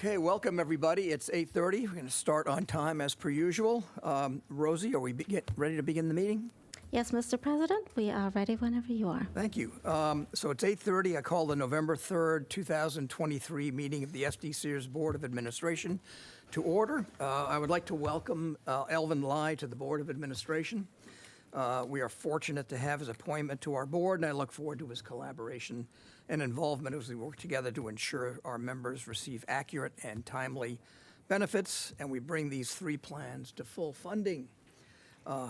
Okay, welcome everybody. It's 8:30. We're going to start on time as per usual. Rosie, are we ready to begin the meeting? Yes, Mr. President, we are ready whenever you are. Thank you. So it's 8:30. I call the November 3rd, 2023 meeting of the SDCERS Board of Administration to order. I would like to welcome Elvin Lai to the Board of Administration. We are fortunate to have his appointment to our board, and I look forward to his collaboration and involvement as we work together to ensure our members receive accurate and timely benefits, and we bring these three plans to full funding.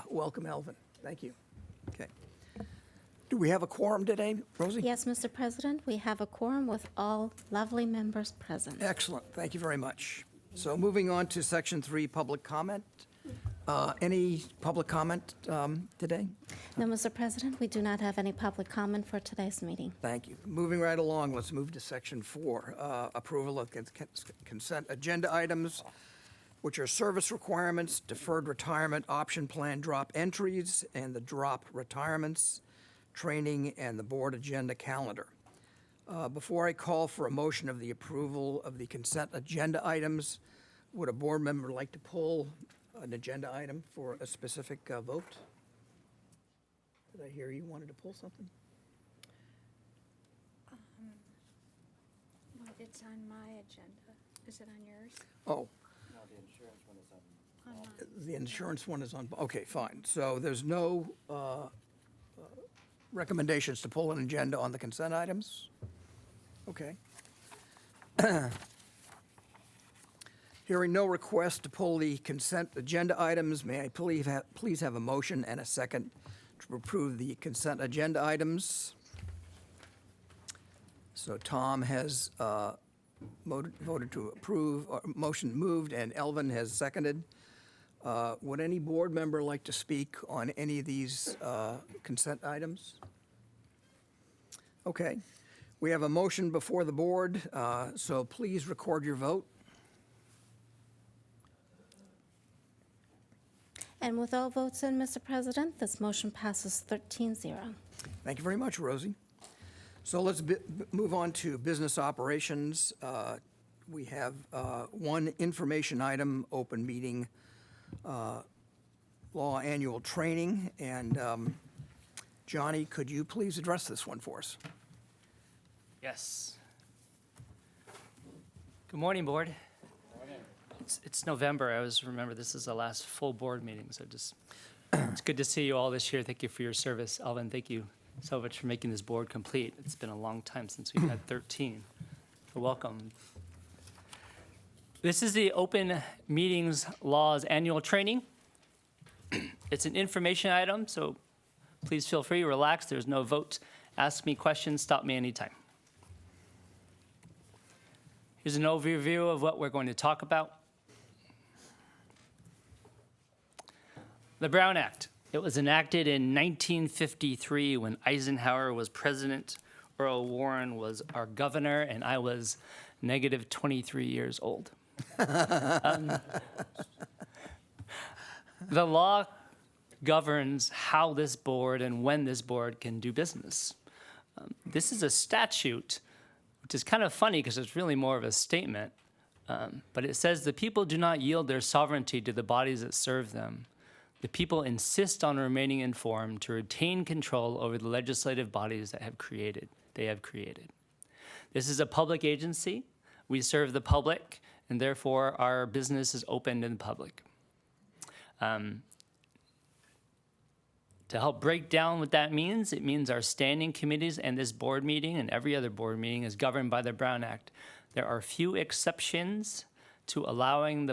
Welcome, Elvin. Thank you. Okay. Do we have a quorum today, Rosie? Yes, Mr. President, we have a quorum with all lovely members present. Excellent. Thank you very much. So moving on to Section 3, public comment. Any public comment today? No, Mr. President, we do not have any public comment for today's meeting. Thank you. Moving right along, let's move to Section 4, approval of consent agenda items, which are service requirements, deferred retirement option plan drop entries, and the drop retirements, training, and the board agenda calendar. Before I call for a motion of the approval of the consent agenda items, would a board member like to pull an agenda item for a specific vote? Did I hear you wanted to pull something? Well, it's on my agenda. Is it on yours? Oh, No, the insurance one is on. On mine. the insurance one is on, okay, fine. So there's no recommendations to pull an agenda on the consent items? Okay. Hearing no request to pull the consent agenda items, may I please have a motion and a second to approve the consent agenda items? So Tom has voted to approve, motion moved, and Elvin has seconded. Would any board member like to speak on any of these consent items? Okay. We have a motion before the board, so please record your vote. And with all votes in, Mr. President, this motion passes 13-0. Thank you very much, Rosie. So let's move on to business operations. We have one information item, open meeting law annual training. And Johnny, could you please address this one for us? Yes. Good morning, board. It's November. I always remember this is the last full board meeting, so it's good to see you all this year. Thank you for your service. Alvin, thank you so much for making this board complete. It's been a long time since we've had 13. So welcome. This is the Open Meetings Laws Annual Training. It's an information item, so please feel free, relax. There's no vote. Ask me questions, stop me anytime. Here's an overview of what we're going to talk about. The Brown Act. It was enacted in 1953 when Eisenhower was president, Earl Warren was our governor, and I was negative 23 years old. The law governs how this board and when this board can do business. This is a statute, which is kind of funny because it's really more of a statement, but it says the people do not yield their sovereignty to the bodies that serve them. The people insist on remaining informed to retain control over the legislative bodies they have created. This is a public agency. We serve the public, and therefore our business is open to the public. To help break down what that means, it means our standing committees and this board meeting and every other board meeting is governed by the Brown Act. There are few exceptions to allowing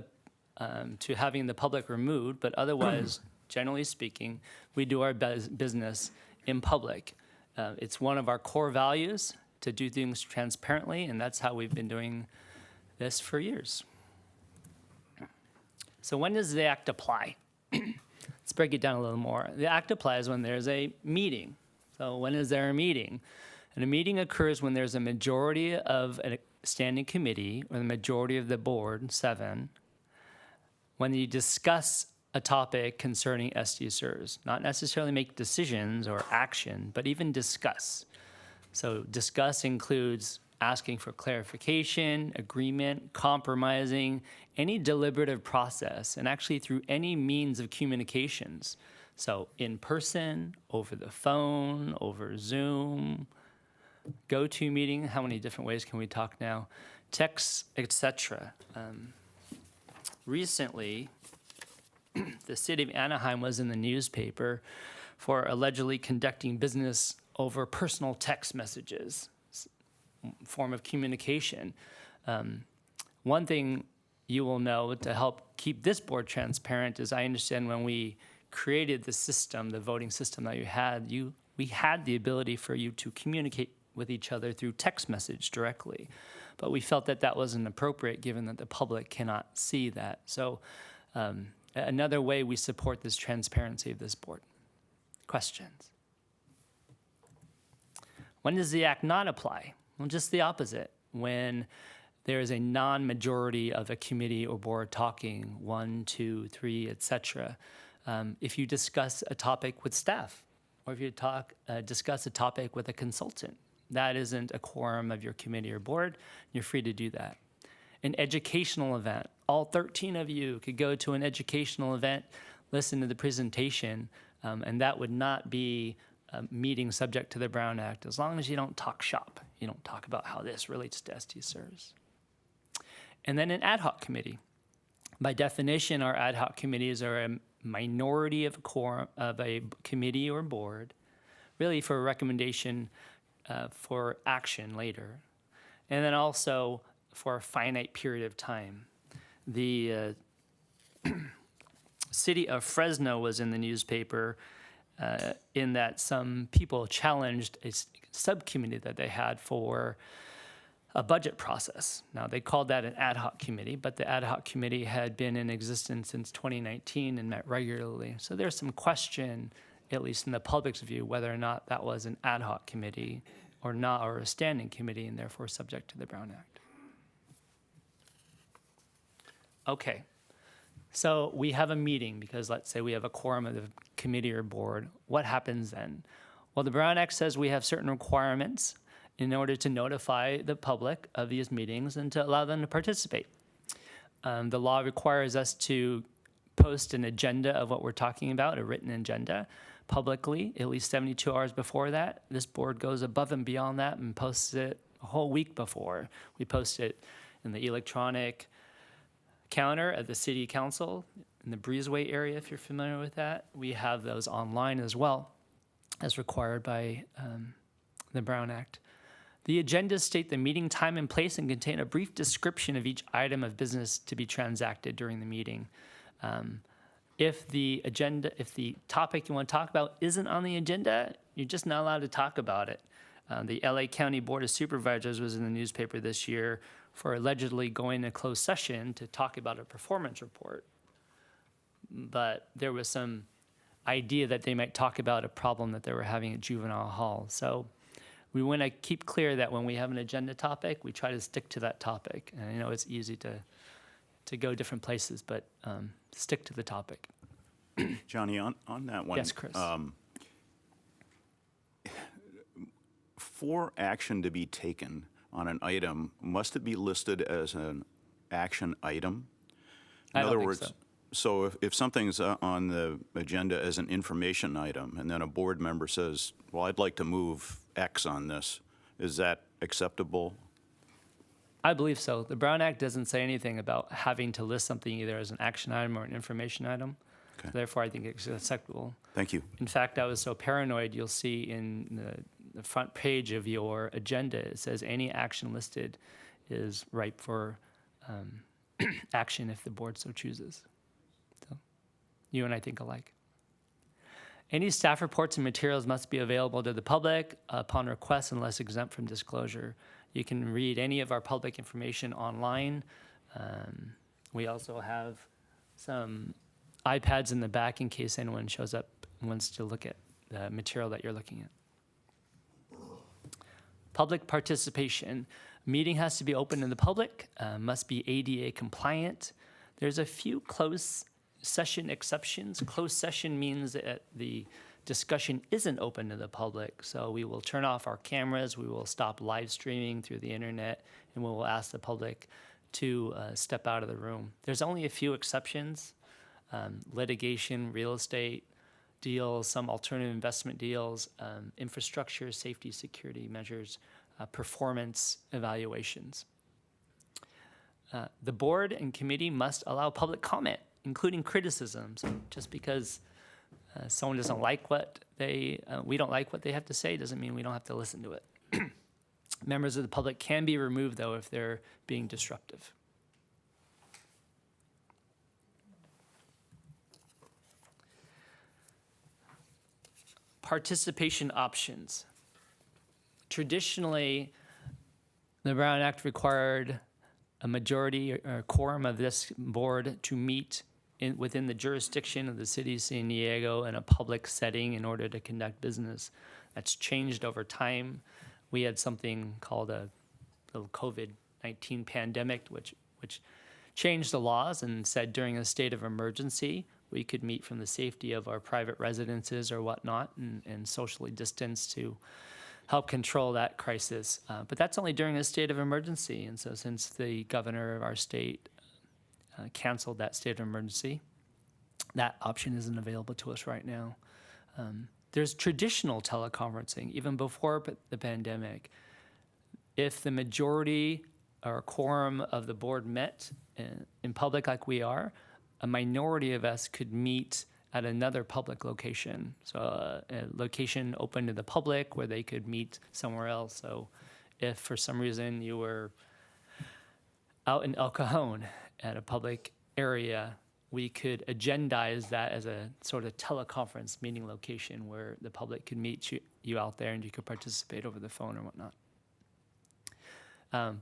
to having the public removed, but otherwise, generally speaking, we do our business in public. It's one of our core values to do things transparently, and that's how we've been doing this for years. So when does the act apply? Let's break it down a little more. The act applies when there's a meeting. So when is there a meeting? And a meeting occurs when there's a majority of a standing committee or the majority of the board, 7, when you discuss a topic concerning SDCERS, not necessarily make decisions or action, but even discuss. So discuss includes asking for clarification, agreement, compromising, any deliberative process, and actually through any means of communications. So in person, over the phone, over Zoom, go-to meeting, how many different ways can we talk now? Texts, etc. Recently, the city of Anaheim was in the newspaper for allegedly conducting business over personal text messages, form of communication. One thing you will know to help keep this board transparent is I understand when we created the system, the voting system that we had the ability for you to communicate with each other through text message directly. But we felt that that wasn't appropriate given that the public cannot see that. So another way we support this transparency of this board. Questions? When does the act not apply? Well, just the opposite. When there is a non-majority of a committee or board talking, 1, 2, 3, etc. If you discuss a topic with staff, or if you discuss a topic with a consultant, that isn't a quorum of your committee or board. You're free to do that. An educational event. All 13 of you could go to an educational event, listen to the presentation, and that would not be a meeting subject to the Brown Act, as long as you don't talk shop. You don't talk about how this relates to SDCERS. And then an ad hoc committee. By definition, our ad hoc committees are a minority of a quorum of a committee or board, really for a recommendation for action later. And then also for a finite period of time. The city of Fresno was in the newspaper in that some people challenged a subcommittee that they had for a budget process. Now, they called that an ad hoc committee, but the ad hoc committee had been in existence since 2019 and met regularly. So there's some question, at least in the public's view, whether or not that was an ad hoc committee or not, or a standing committee, and therefore subject to the Brown Act. Okay, so we have a meeting because let's say we have a quorum of the committee or board. What happens then? Well, the Brown Act says we have certain requirements in order to notify the public of these meetings and to allow them to participate. The law requires us to post an agenda of what we're talking about, a written agenda, publicly, at least 72 hours before that. This board goes above and beyond that and posts it a whole week before. We post it in the electronic counter at the city council, in the breezeway area, if you're familiar with that. We have those online as well, as required by the Brown Act. The agendas state the meeting time and place and contain a brief description of each item of business to be transacted during the meeting. If the topic you want to talk about isn't on the agenda, you're just not allowed to talk about it. The LA County Board of Supervisors was in the newspaper this year for allegedly going to closed session to talk about a performance report. But there was some idea that they might talk about a problem that they were having at juvenile hall. So we want to keep clear that when we have an agenda topic, we try to stick to that topic. And I know it's easy to go different places, but stick to the topic. Johnny, on that one. Yes, Chris. For action to be taken on an item, must it be listed as an action item? I don't think so if something's on the agenda as an information item, and then a board member says, well, I'd like to move X on this, is that acceptable? I believe so. The Brown Act doesn't say anything about having to list something either as an action item or an information item. Okay. Therefore, I think it's acceptable. Thank you. In fact, I was so paranoid, you'll see in the front page of your agenda, it says any action listed is ripe for action if the board so chooses. So you and I think alike. Any staff reports and materials must be available to the public upon request unless exempt from disclosure. You can read any of our public information online. We also have some iPads in the back in case anyone shows up and wants to look at the material that you're looking at. Public participation. Meeting has to be open to the public, must be ADA compliant. There's a few closed session exceptions. Closed session means that the discussion isn't open to the public. So we will turn off our cameras, we will stop live streaming through the internet, and we will ask the public to step out of the room. There's only a few exceptions, litigation, real estate deals, some alternative investment deals, infrastructure, safety, security measures, performance evaluations. The board and committee must allow public comment, including criticisms. Just because someone doesn't like we don't like what they have to say, doesn't mean we don't have to listen to it. Members of the public can be removed, though, if they're being disruptive. Participation options. Traditionally, the Brown Act required a majority or quorum of this board to meet within the jurisdiction of the city of San Diego in a public setting in order to conduct business. That's changed over time. We had something called a little COVID-19 pandemic, which changed the laws and said during a state of emergency, we could meet from the safety of our private residences or whatnot and socially distance to help control that crisis. But that's only during a state of emergency. And so since the governor of our state canceled that state of emergency, that option isn't available to us right now. There's traditional teleconferencing, even before the pandemic. If the majority or quorum of the board met in public like we are, a minority of us could meet at another public location. So a location open to the public where they could meet somewhere else. So if for some reason you were out in El Cajon at a public area, we could agendize that as a sort of teleconference meeting location where the public could meet you out there and you could participate over the phone or whatnot.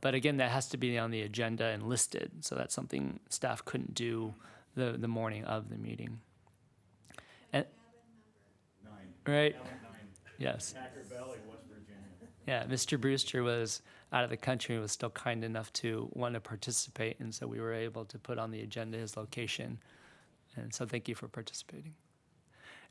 But again, that has to be on the agenda and listed. So that's something staff couldn't do the morning of the meeting. And, 9. right? Cabin 9. Yes. Packer Valley, West Virginia. Yeah, Mr. Brewster was out of the country, was still kind enough to want to participate, and so we were able to put on the agenda his location. And so thank you for participating.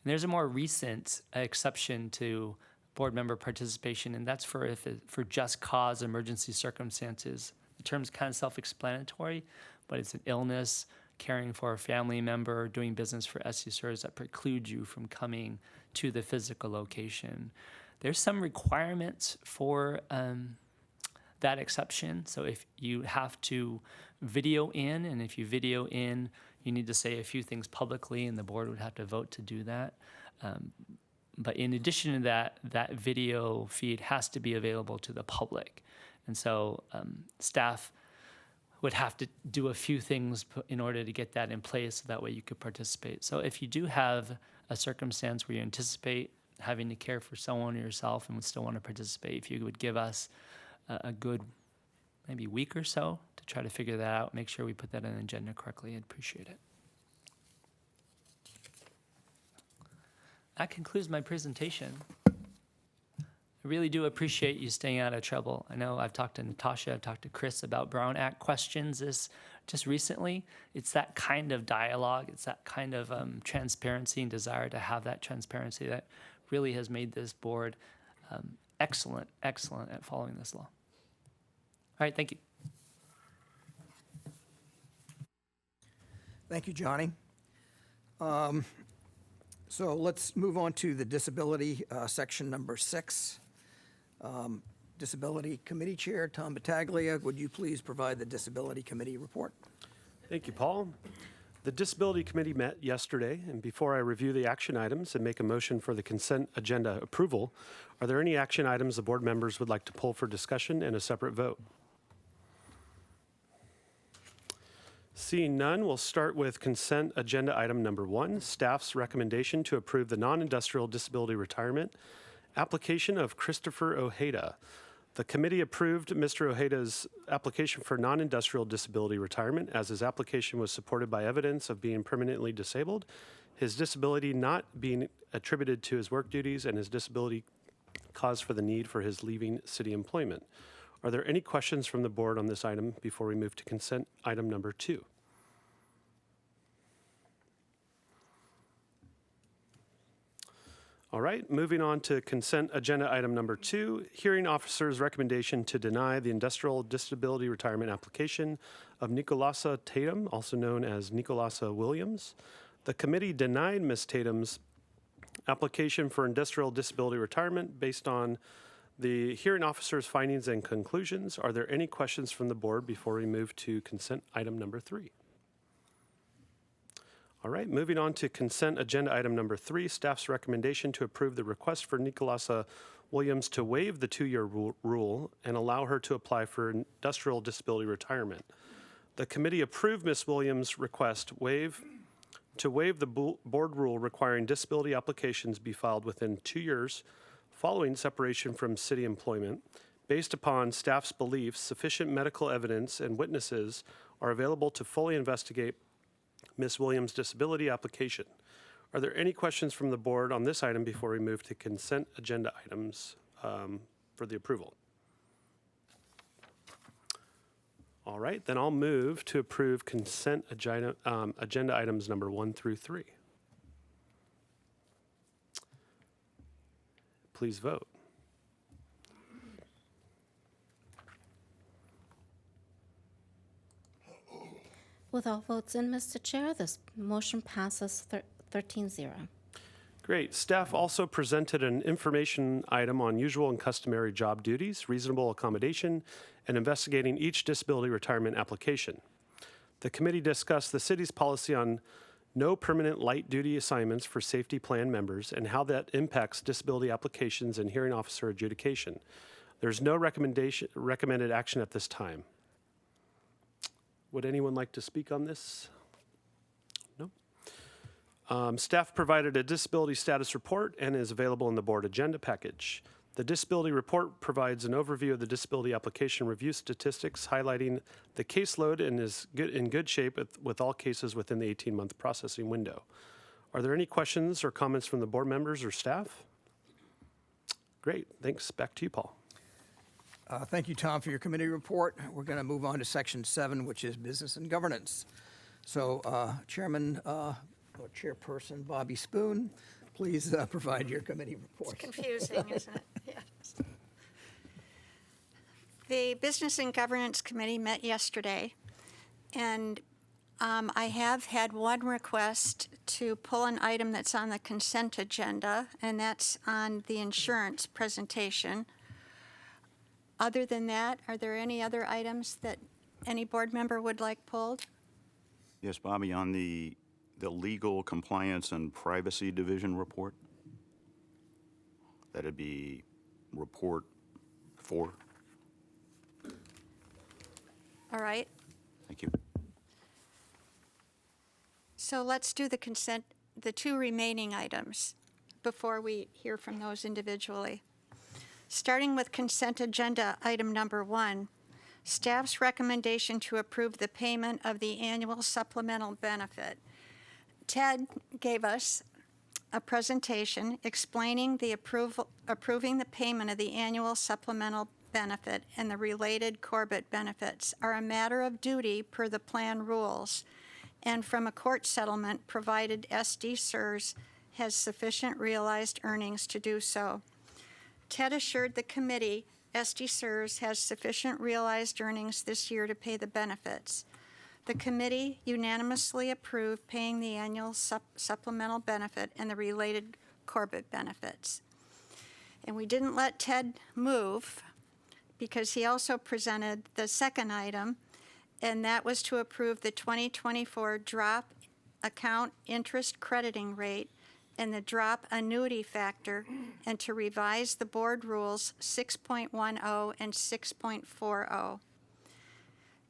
And there's a more recent exception to board member participation, and that's for for just cause emergency circumstances. The term's kind of self-explanatory, but it's an illness, caring for a family member, doing business for SDCERS that preclude you from coming to the physical location. There's some requirements for that exception. So if you have to video in, and if you video in, you need to say a few things publicly, and the board would have to vote to do that. But in addition to that, that video feed has to be available to the public. And so staff would have to do a few things in order to get that in place so that way you could participate. So if you do have a circumstance where you anticipate having to care for someone or yourself and would still want to participate, if you would give us a good maybe week or so to try to figure that out, make sure we put that on the agenda correctly, I'd appreciate it. That concludes my presentation. I really do appreciate you staying out of trouble. I know I've talked to Natasha, I've talked to Chris about Brown Act questions just recently. It's that kind of dialogue, it's that kind of transparency and desire to have that transparency that really has made this board excellent at following this law. All right, thank you. Thank you, Johnny. So let's move on to the disability section number 6. Disability Committee Chair Tom Battaglia, would you please provide the Disability Committee report? Thank you, Paul. The Disability Committee met yesterday, and before I review the action items and make a motion for the consent agenda approval, are there any action items the board members would like to pull for discussion and a separate vote? Seeing none, we'll start with consent agenda item number 1, staff's recommendation to approve the non-industrial disability retirement application of Christopher Ojeda. The committee approved Mr. Ojeda's application for non-industrial disability retirement as his application was supported by evidence of being permanently disabled, his disability not being attributed to his work duties, and his disability cause for the need for his leaving city employment. Are there any questions from the board on this item before we move to consent item number 2? All right, moving on to consent agenda item number 2, hearing officer's recommendation to deny the industrial disability retirement application of Nicolasa Tatum, also known as Nicolasa Williams. The committee denied Ms. Tatum's application for industrial disability retirement based on the hearing officer's findings and conclusions. Are there any questions from the board before we move to consent item number 3? All right, moving on to consent agenda item number 3, staff's recommendation to approve the request for Nicolasa Williams to waive the 2-year rule and allow her to apply for industrial disability retirement. The committee approved Ms. Williams' request to waive the board rule requiring disability applications be filed within 2 years following separation from city employment. Based upon staff's belief, sufficient medical evidence and witnesses are available to fully investigate Ms. Williams' disability application. Are there any questions from the board on this item before we move to consent agenda items for the approval? All right, then I'll move to approve consent agenda items number 1 through 3. Please vote. With all votes in, Mr. Chair, this motion passes 13-0. Great. Staff also presented an information item on usual and customary job duties, reasonable accommodation, and investigating each disability retirement application. The committee discussed the city's policy on no permanent light duty assignments for safety plan members and how that impacts disability applications and hearing officer adjudication. There's no recommended action at this time. Would anyone like to speak on this? No? Staff provided a disability status report and is available in the board agenda package. The disability report provides an overview of the disability application review statistics, highlighting the caseload and is in good shape with all cases within the 18-month processing window. Are there any questions or comments from the board members or staff? Great, thanks. Back to you, Paul. Thank you, Tom, for your committee report. We're going to move on to Section 7, which is business and governance. So, Chairman or Chairperson Bobby Spoon, please provide your committee report. It's confusing, isn't it? Yes. The Business and Governance Committee met yesterday, and I have had one request to pull an item that's on the consent agenda, and that's on the insurance presentation. Other than that, are there any other items that any board member would like pulled? Yes, Bobby, on the legal compliance and privacy division report, that'd be report 4. All right. Thank you. So let's do the consent, the 2 remaining items before we hear from those individually. Starting with consent agenda item number 1, staff's recommendation to approve the payment of the annual supplemental benefit. Ted gave us a presentation explaining the approving the payment of the annual supplemental benefit and the related Corbett benefits are a matter of duty per the plan rules and from a court settlement provided SDCERS has sufficient realized earnings to do so. Ted assured the committee SDCERS has sufficient realized earnings this year to pay the benefits. The committee unanimously approved paying the annual supplemental benefit and the related Corbett benefits. And we didn't let Ted move because he also presented the second item, and that was to approve the 2024 drop account interest crediting rate and the drop annuity factor, and to revise the board rules 6.10 and 6.40.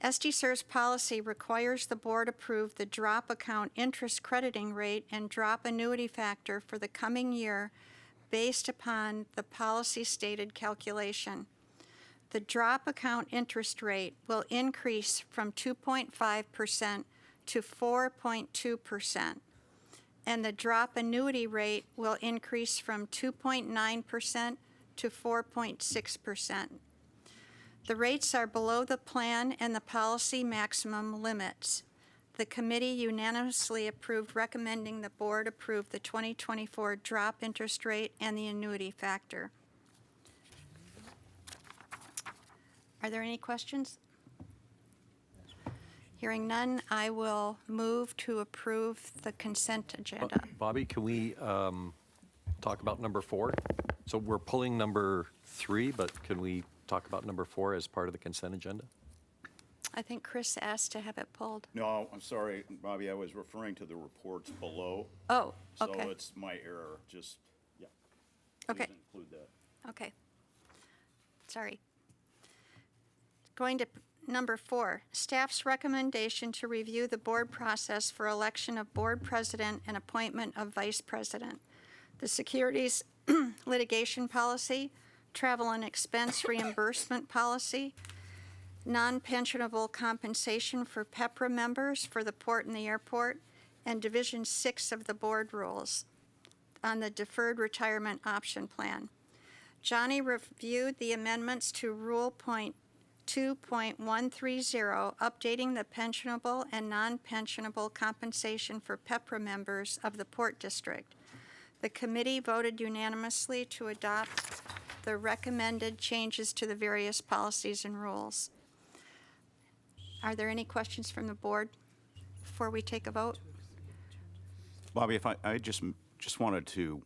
SDCERS policy requires the board approve the drop account interest crediting rate and drop annuity factor for the coming year based upon the policy stated calculation. The drop account interest rate will increase from 2.5% to 4.2%. And the drop annuity rate will increase from 2.9% to 4.6%. The rates are below the plan and the policy maximum limits. The committee unanimously approved recommending the board approve the 2024 drop interest rate and the annuity factor. Are there any questions? Hearing none, I will move to approve the consent agenda. Bobby, can we talk about number 4? So we're pulling number 3, but can we talk about number 4 as part of the consent agenda? I think Chris asked to have it pulled. No, I'm sorry, Bobby, I was referring to the reports below. Oh, okay. So it's my error, just, yeah. Okay. Please include that. Okay. Sorry. Going to number 4, staff's recommendation to review the board process for election of board president and appointment of vice president, the securities litigation policy, travel and expense reimbursement policy, non-pensionable compensation for PEPRA members for the port and the airport, and Division 6 of the board rules on the deferred retirement option plan. Johnny reviewed the amendments to Rule Point 2.130, updating the pensionable and non-pensionable compensation for PEPRA members of the Port District. The committee voted unanimously to adopt the recommended changes to the various policies and rules. Are there any questions from the board before we take a vote? Bobby, if I just wanted to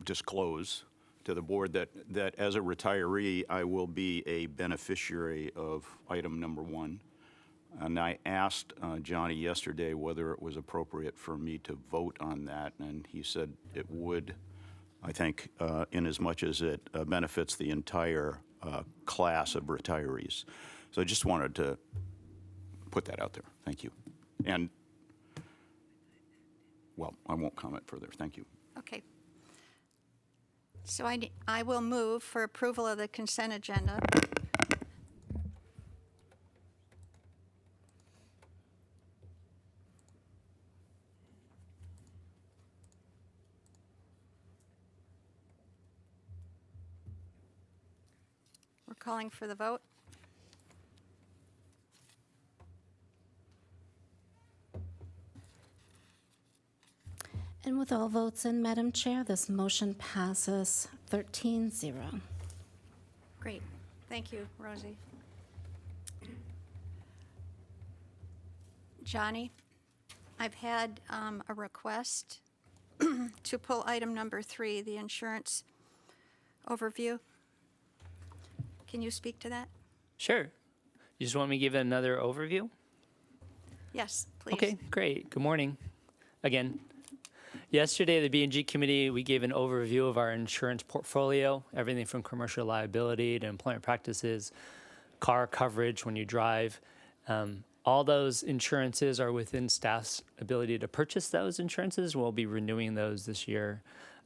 disclose to the board that as a retiree, I will be a beneficiary of item number 1. And I asked Johnny yesterday whether it was appropriate for me to vote on that, and he said it would, I think, in as much as it benefits the entire class of retirees. So I just wanted to put that out there. Thank you. And, well, I won't comment further. Thank you. Okay. So I will move for approval of the consent agenda. We're calling for the vote. And with all votes in, Madam Chair, this motion passes 13-0. Great. Thank you, Rosie. Johnny, I've had a request to pull item number 3, the insurance overview. Can you speak to that? Sure. You just want me to give another overview? Yes, please. Okay, great. Good morning. Again, yesterday, the B&G committee, we gave an overview of our insurance portfolio, everything from commercial liability to employment practices, car coverage when you drive. All those insurances are within staff's ability to purchase those insurances. We'll be renewing those this year.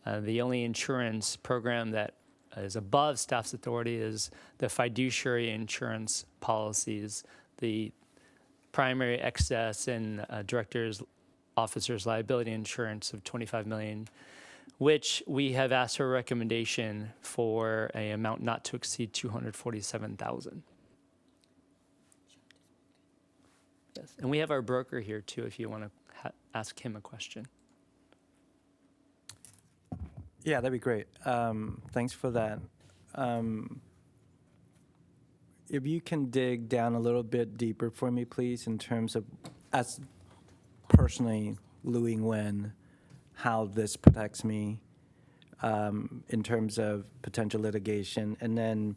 The only insurance program that is above staff's authority is the fiduciary insurance policies, the primary excess and director's officer's liability insurance of $25 million, which we have asked for a recommendation for an amount not to exceed $247,000. Yes, and we have our broker here too, if you want to ask him a question. Yeah, that'd be great. Thanks for that. If you can dig down a little bit deeper for me, please, in terms of, as personally, Louis Nguyen, how this protects me in terms of potential litigation. And then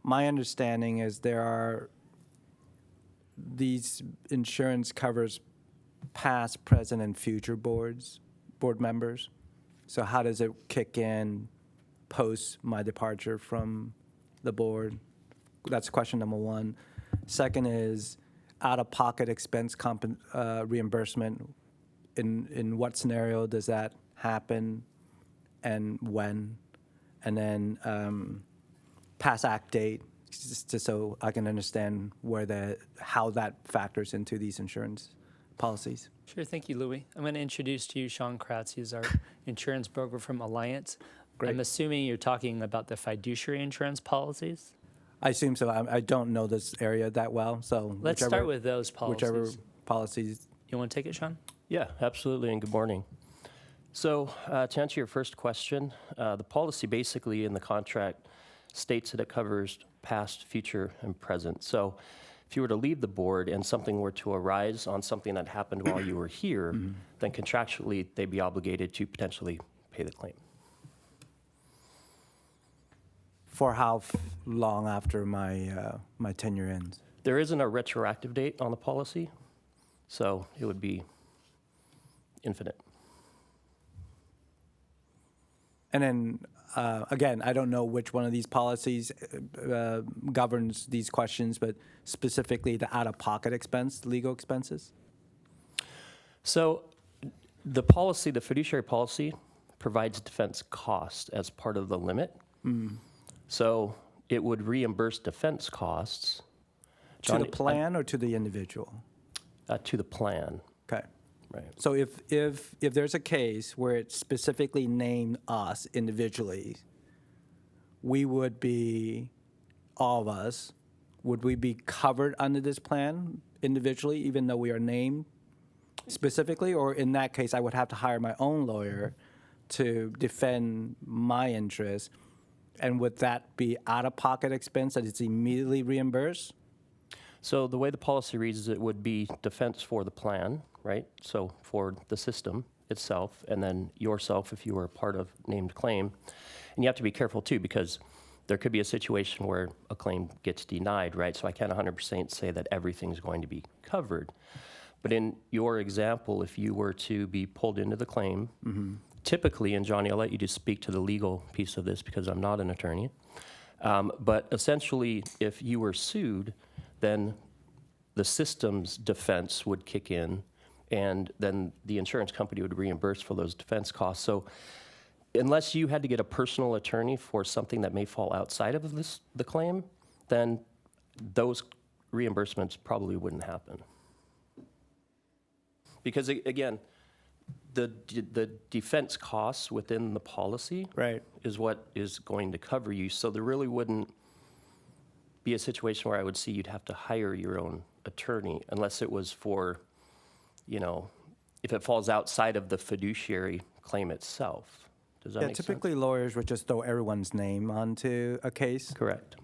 my understanding is these insurance covers past, present, and future board members. So how does it kick in post my departure from the board? That's question number 1. Second is out-of-pocket expense reimbursement. In what scenario does that happen and when? And then pass act date, just so I can understand how that factors into these insurance policies. Sure, thank you, Louis. I'm going to introduce to you Sean Kratz. He's our insurance broker from Alliance. Great. I'm assuming you're talking about the fiduciary insurance policies? I assume so. I don't know this area that well, so Let's start with those policies. Whichever policies. You want to take it, Sean? Yeah, absolutely, and good morning. So to answer your first question, the policy basically in the contract states that it covers past, future, and present. So if you were to leave the board and something were to arise on something that happened while you were here, then contractually they'd be obligated to potentially pay the claim. For how long after my tenure ends? There isn't a retroactive date on the policy, so it would be infinite. And then, again, I don't know which one of these policies governs these questions, but specifically the out-of-pocket expense, legal expenses? So the policy, the fiduciary policy, provides defense cost as part of the limit. So it would reimburse defense costs. To the plan or to the individual? To the plan, Okay. right. So if there's a case where it specifically named us individually, we would be, all of us, would we be covered under this plan individually, even though we are named specifically? Or in that case, I would have to hire my own lawyer to defend my interests? And would that be out-of-pocket expense that is immediately reimbursed? So the way the policy reads is it would be defense for the plan, right? So for the system itself, and then yourself if you were a part of named claim. And you have to be careful too, because there could be a situation where a claim gets denied, right? So I can't 100% say that everything's going to be covered. But in your example, if you were to be pulled into the claim, typically, and Johnny, I'll let you just speak to the legal piece of this because I'm not an attorney, but essentially, if you were sued, then the system's defense would kick in, and then the insurance company would reimburse for those defense costs. So unless you had to get a personal attorney for something that may fall outside of the claim, then those reimbursements probably wouldn't happen. Because again, the defense costs within the policy Right. is what is going to cover you. So there really wouldn't be a situation where I would see you'd have to hire your own attorney unless it was for, if it falls outside of the fiduciary claim itself. Does that Yeah, make typically lawyers would just throw everyone's name onto a case, sense? Correct.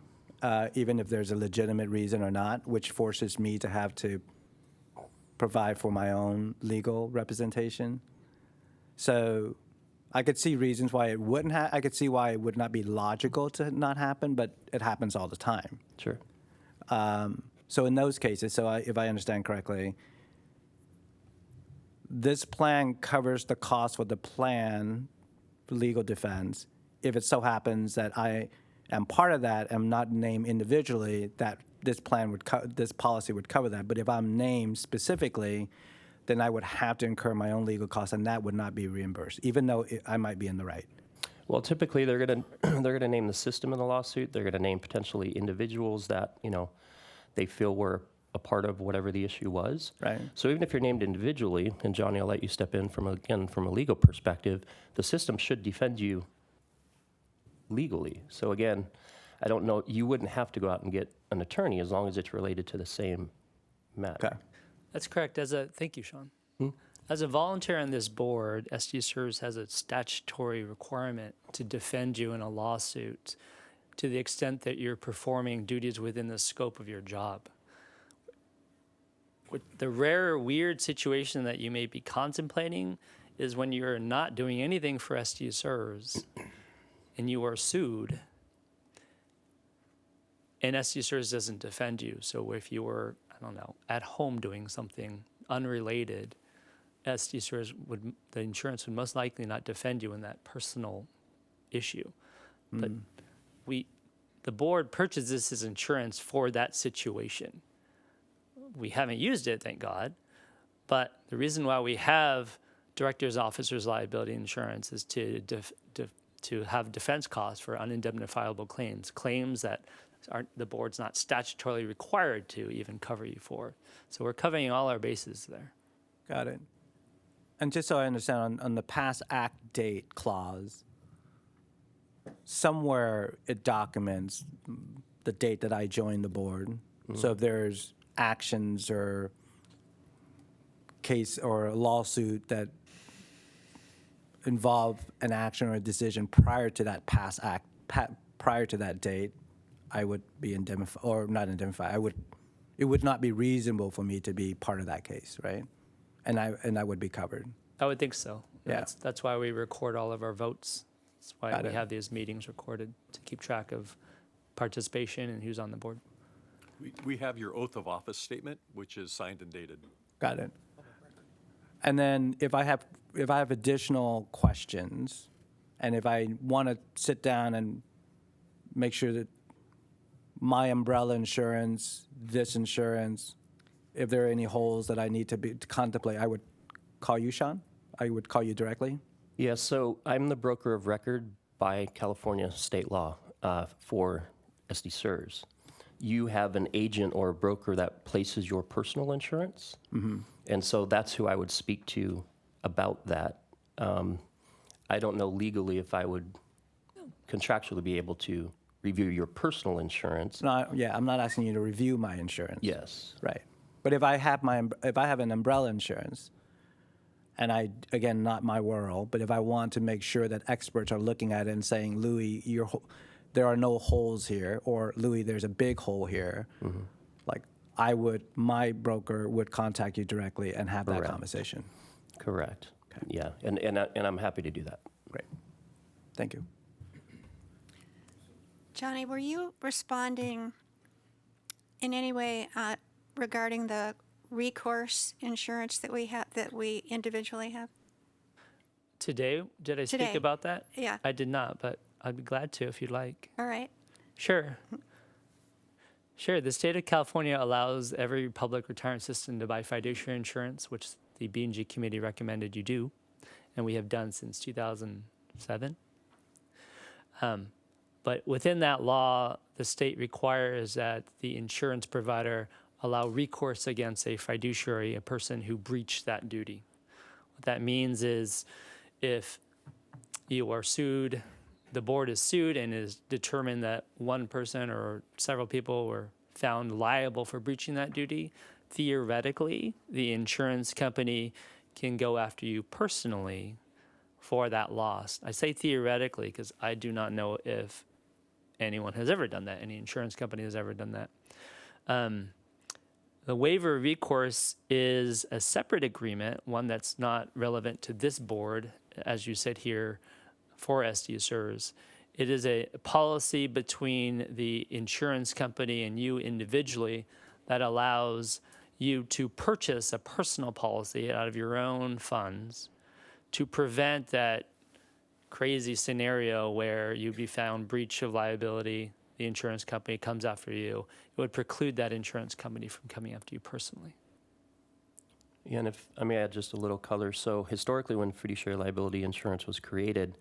even if there's a legitimate reason or not, which forces me to have to provide for my own legal representation. So I could see reasons why it wouldn't I could see why it would not be logical to not happen, but it happens all the time. Sure. So in those cases, if I understand correctly, this plan covers the cost for the plan legal defense. If it so happens that I am part of that, am not named individually, that this policy would cover that. But if I'm named specifically, then I would have to incur my own legal costs, and that would not be reimbursed, even though I might be in the right. Well, typically they're gonna name the system in the lawsuit. They're gonna name potentially individuals that they feel were a part of whatever the issue was. Right. So even if you're named individually, and Johnny, I'll let you step in from a legal perspective, the system should defend you legally. So again, I don't know, you wouldn't have to go out and get an attorney as long as it's related to the same matter. Okay. That's correct. Thank you, Sean. As a volunteer on this board, SDCERS has a statutory requirement to defend you in a lawsuit to the extent that you're performing duties within the scope of your job. The rare, weird situation that you may be contemplating is when you're not doing anything for SDCERS and you are sued, and SDCERS doesn't defend you. So if you were, at home doing something unrelated, SDCERS the insurance would most likely not defend you in that personal issue. But the board purchases this insurance for that situation. We haven't used it, thank God, but the reason why we have directors' officers' liability insurance is to have defense costs for unindemnifiable claims that the board's not statutorily required to even cover you for. So we're covering all our bases there. Got it. And just so I understand, on the past act date clause, somewhere it documents the date that I joined the board. So if there's actions or case or a lawsuit that involve an action or a decision prior to that prior to that date, I would be indemnified, or not indemnified. It would not be reasonable for me to be part of that case, right? And I would be covered. I would think so. Yeah. That's why we record all of our votes. That's why Got we it. have these meetings recorded, to keep track of participation and who's on the board. We have your oath of office statement, which is signed and dated. Got it. And then if I have additional questions, and if I want to sit down and make sure that my umbrella insurance, this insurance, if there are any holes that I need to contemplate, I would call you, Sean? I would call you directly? Yeah, so I'm the broker of record by California state law for SDCERS. You have an agent or a broker that places your personal insurance, and so that's who I would speak to about that. I don't know legally if I would contractually be able to review your personal insurance. No, yeah, I'm not asking you to review my insurance. Yes. Right. But if I have an umbrella insurance, and again, not my world, but if I want to make sure that experts are looking at it and saying, Louis, there are no holes here, or Louis, there's a big hole here, like my broker would contact you directly and have that Correct. conversation. Correct. Yeah, and I'm happy to do that. Great. Thank you. Johnny, were you responding in any way regarding the recourse insurance that we individually have? Today, did I speak Today. about that? Yeah. I did not, but I'd be glad to if you'd like. All right. Sure. Sure. The state of California allows every public retirement system to buy fiduciary insurance, which the B&G committee recommended you do, and we have done since 2007. But within that law, the state requires that the insurance provider allow recourse against a fiduciary, a person who breached that duty. What that means is if you are sued, the board is sued and is determined that one person or several people were found liable for breaching that duty, theoretically, the insurance company can go after you personally for that loss. I say theoretically because I do not know if anyone has ever done that, any insurance company has ever done that. The waiver of recourse is a separate agreement, one that's not relevant to this board, as you said here, for SDCERS. It is a policy between the insurance company and you individually that allows you to purchase a personal policy out of your own funds to prevent that crazy scenario where you'd be found breach of liability, the insurance company comes after you. It would preclude that insurance company from coming after you personally. Yeah, and if I may add just a little color. So historically, when fiduciary liability insurance was created,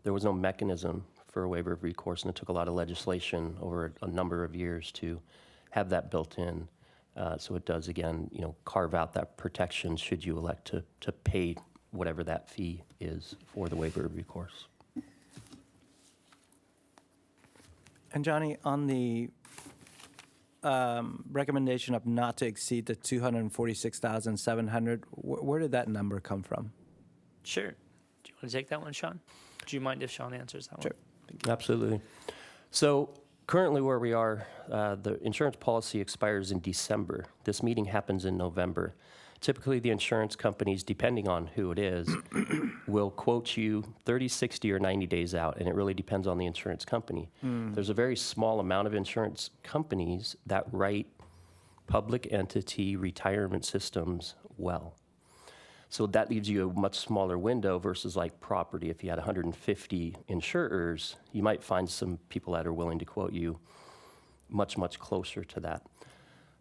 there was no mechanism for a waiver of recourse, and it took a lot of legislation over a number of years to have that built in. So it does, again, carve out that protection should you elect to pay whatever that fee is for the waiver of recourse. And Johnny, on the recommendation of not to exceed the 246,700, where did that number come from? Sure. Do you want to take that one, Sean? Do you mind if Sean answers that Sure. one? Absolutely. So currently where we are, the insurance policy expires in December. This meeting happens in November. Typically, the insurance companies, depending on who it is, will quote you 30, 60, or 90 days out, and it really depends on the insurance company. There's a very small amount of insurance companies that write public entity retirement systems well. So that leaves you a much smaller window versus like property. If you had 150 insurers, you might find some people that are willing to quote you much, much closer to that.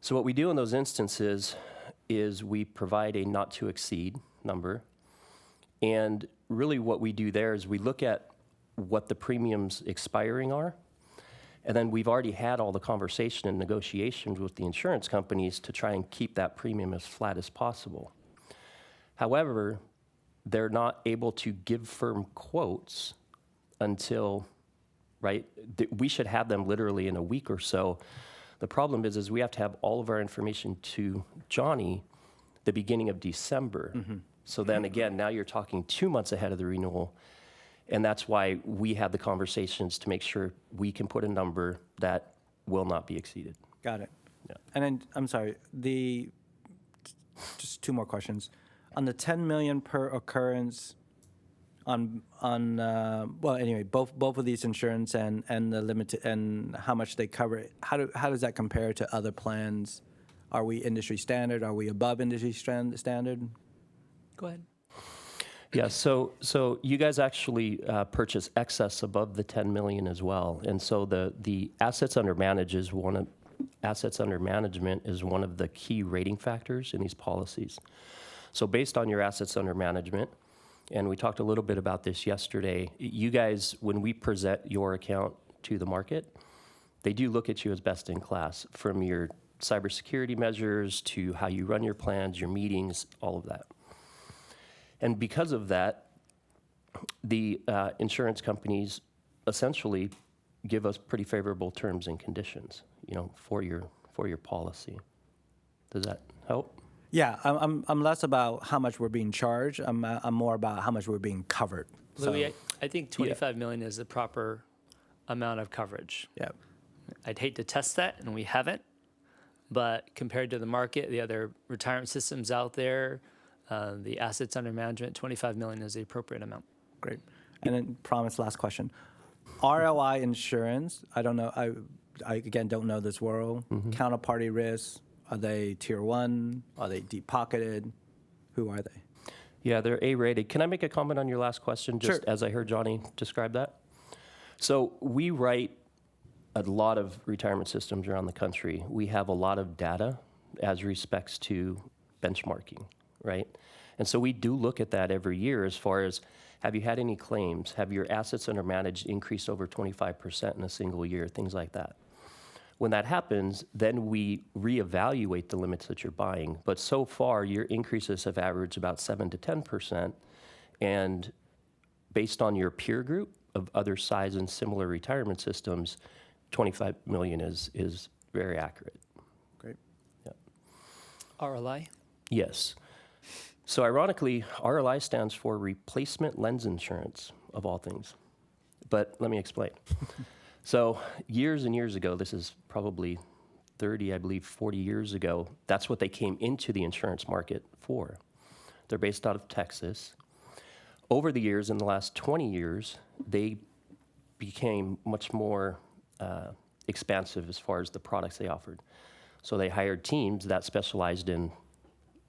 So what we do in those instances is we provide a not to exceed number. And really what we do there is we look at what the premiums expiring are. And then we've already had all the conversation and negotiations with the insurance companies to try and keep that premium as flat as possible. However, they're not able to give firm quotes until right? We should have them literally in a week or so. The problem is we have to have all of our information to Johnny the beginning of December. So then again, now you're talking 2 months ahead of the renewal. And that's why we had the conversations to make sure we can put a number that will not be exceeded. Got it. Yeah. And then, I'm sorry, just two more questions. On the 10 million per occurrence well, anyway, both of these insurance and the limited, and how much they cover, how does that compare to other plans? Are we industry standard? Are we above industry standard? Go ahead. Yeah, so you guys actually purchase excess above the 10 million as well. And so the assets under management is one of the key rating factors in these policies. So based on your assets under management, and we talked a little bit about this yesterday, you guys, when we present your account to the market, they do look at you as best in class, from your cybersecurity measures to how you run your plans, your meetings, all of that. And because of that, the insurance companies essentially give us pretty favorable terms and conditions, for your policy. Does that help? Yeah, I'm less about how much we're being charged. I'm more about how much we're being covered. Louis, I think 25 million is the proper amount of coverage. Yeah. I'd hate to test that, and we haven't. But compared to the market, the other retirement systems out there, the assets under management, 25 million is the appropriate amount. Great. And then, promise, last question. RLI insurance, I don't know, I again don't know this world. Counterparty risks, are they tier 1? Are they deep-pocketed? Who are they? Yeah, they're A-rated. Can I make a comment on your last question, just Sure. as I heard Johnny describe that? So we write a lot of retirement systems around the country. We have a lot of data as respects to benchmarking, right? And so we do look at that every year as far as, have you had any claims? Have your assets under managed increased over 25% in a single year? Things like that. When that happens, then we reevaluate the limits that you're buying. But so far, your increases have averaged about 7 to 10%. And based on your peer group of other size and similar retirement systems, 25 million is very accurate. Great. Yeah. RLI? Yes. So ironically, RLI stands for Replacement Lens Insurance, of all things. But let me explain. So years and years ago, this is probably 30, I believe 40 years ago, that's what they came into the insurance market for. They're based out of Texas. Over the years, in the last 20 years, they became much more expansive as far as the products they offered. So they hired teams that specialized in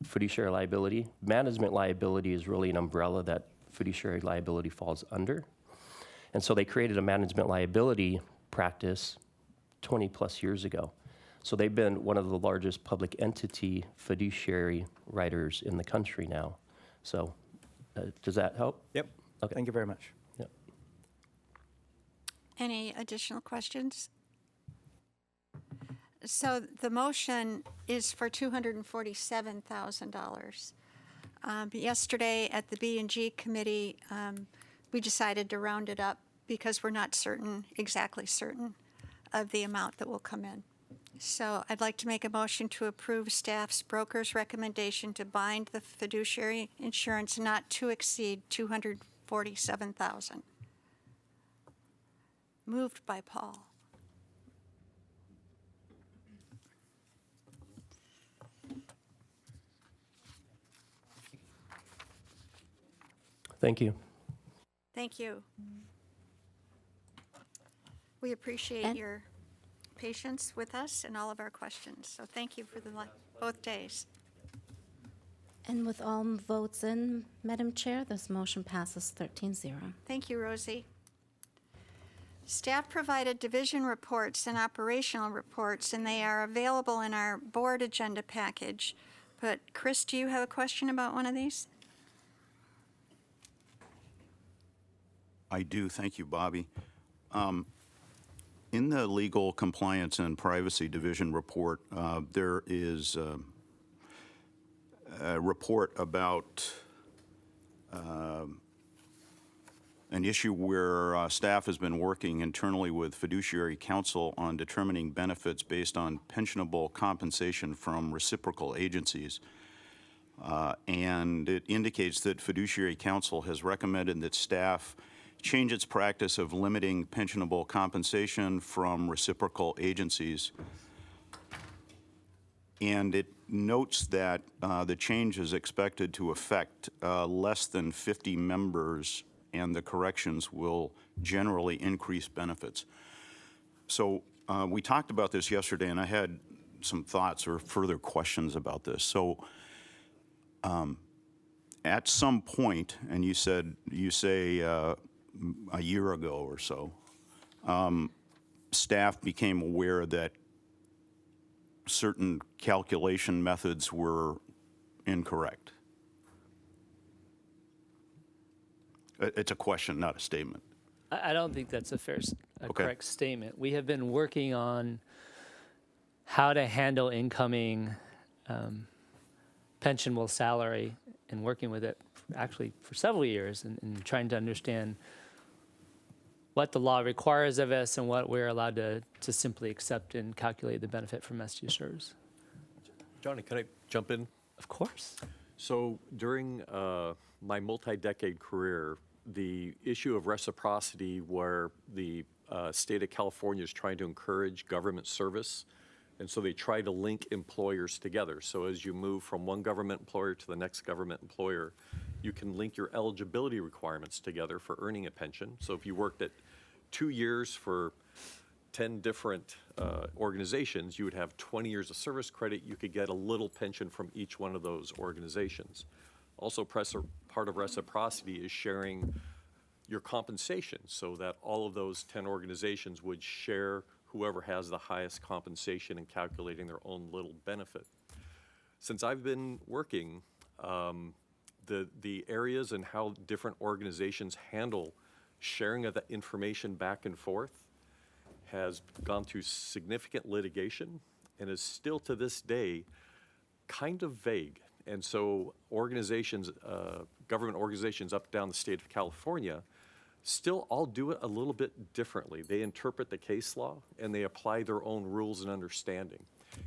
fiduciary liability. Management liability is really an umbrella that fiduciary liability falls under. And so they created a management liability practice 20 plus years ago. So they've been one of the largest public entity fiduciary writers in the country now. So does that help? Yep. Okay. Thank you very much. Yep. Any additional questions? So the motion is for $247,000. Yesterday at the B&G committee, we decided to round it up because we're not exactly certain of the amount that will come in. So I'd like to make a motion to approve staff's broker's recommendation to bind the fiduciary insurance not to exceed $247,000. Moved by Paul. Thank you. Thank you. We appreciate And- your patience with us and all of our questions. So thank you for both days. And with all votes in, Madam Chair, this motion passes 13-0. Thank you, Rosie. Staff provided division reports and operational reports, and they are available in our board agenda package. But Chris, do you have a question about one of these? I do. Thank you, Bobby. In the Legal Compliance and Privacy Division report, there is a report about an issue where staff has been working internally with fiduciary counsel on determining benefits based on pensionable compensation from reciprocal agencies. And it indicates that fiduciary counsel has recommended that staff change its practice of limiting pensionable compensation from reciprocal agencies. And it notes that the change is expected to affect less than 50 members, and the corrections will generally increase benefits. So we talked about this yesterday, and I had some thoughts or further questions about this. So at some point, and you say a year ago or so, staff became aware that certain calculation methods were incorrect. It's a question, not a statement. I don't think that's a Okay. correct statement. We have been working on how to handle incoming pensionable salary and working with it actually for several years and trying to understand what the law requires of us and what we're allowed to simply accept and calculate the benefit from SDCERS. Johnny, can I jump in? Of course. So during my multi-decade career, the issue of reciprocity, where the state of California is trying to encourage government service, and so they try to link employers together. So as you move from one government employer to the next government employer, you can link your eligibility requirements together for earning a pension. So if you worked at 2 years for 10 different organizations, you would have 20 years of service credit. You could get a little pension from each one of those organizations. Also, part of reciprocity is sharing your compensation so that all of those 10 organizations would share whoever has the highest compensation in calculating their own little benefit. Since I've been working, the areas and how different organizations handle sharing of that information back and forth has gone through significant litigation and is still to this day kind of vague. And so organizations, government organizations up and down the state of California still all do it a little bit differently. They interpret the case law and they apply their own rules and understanding.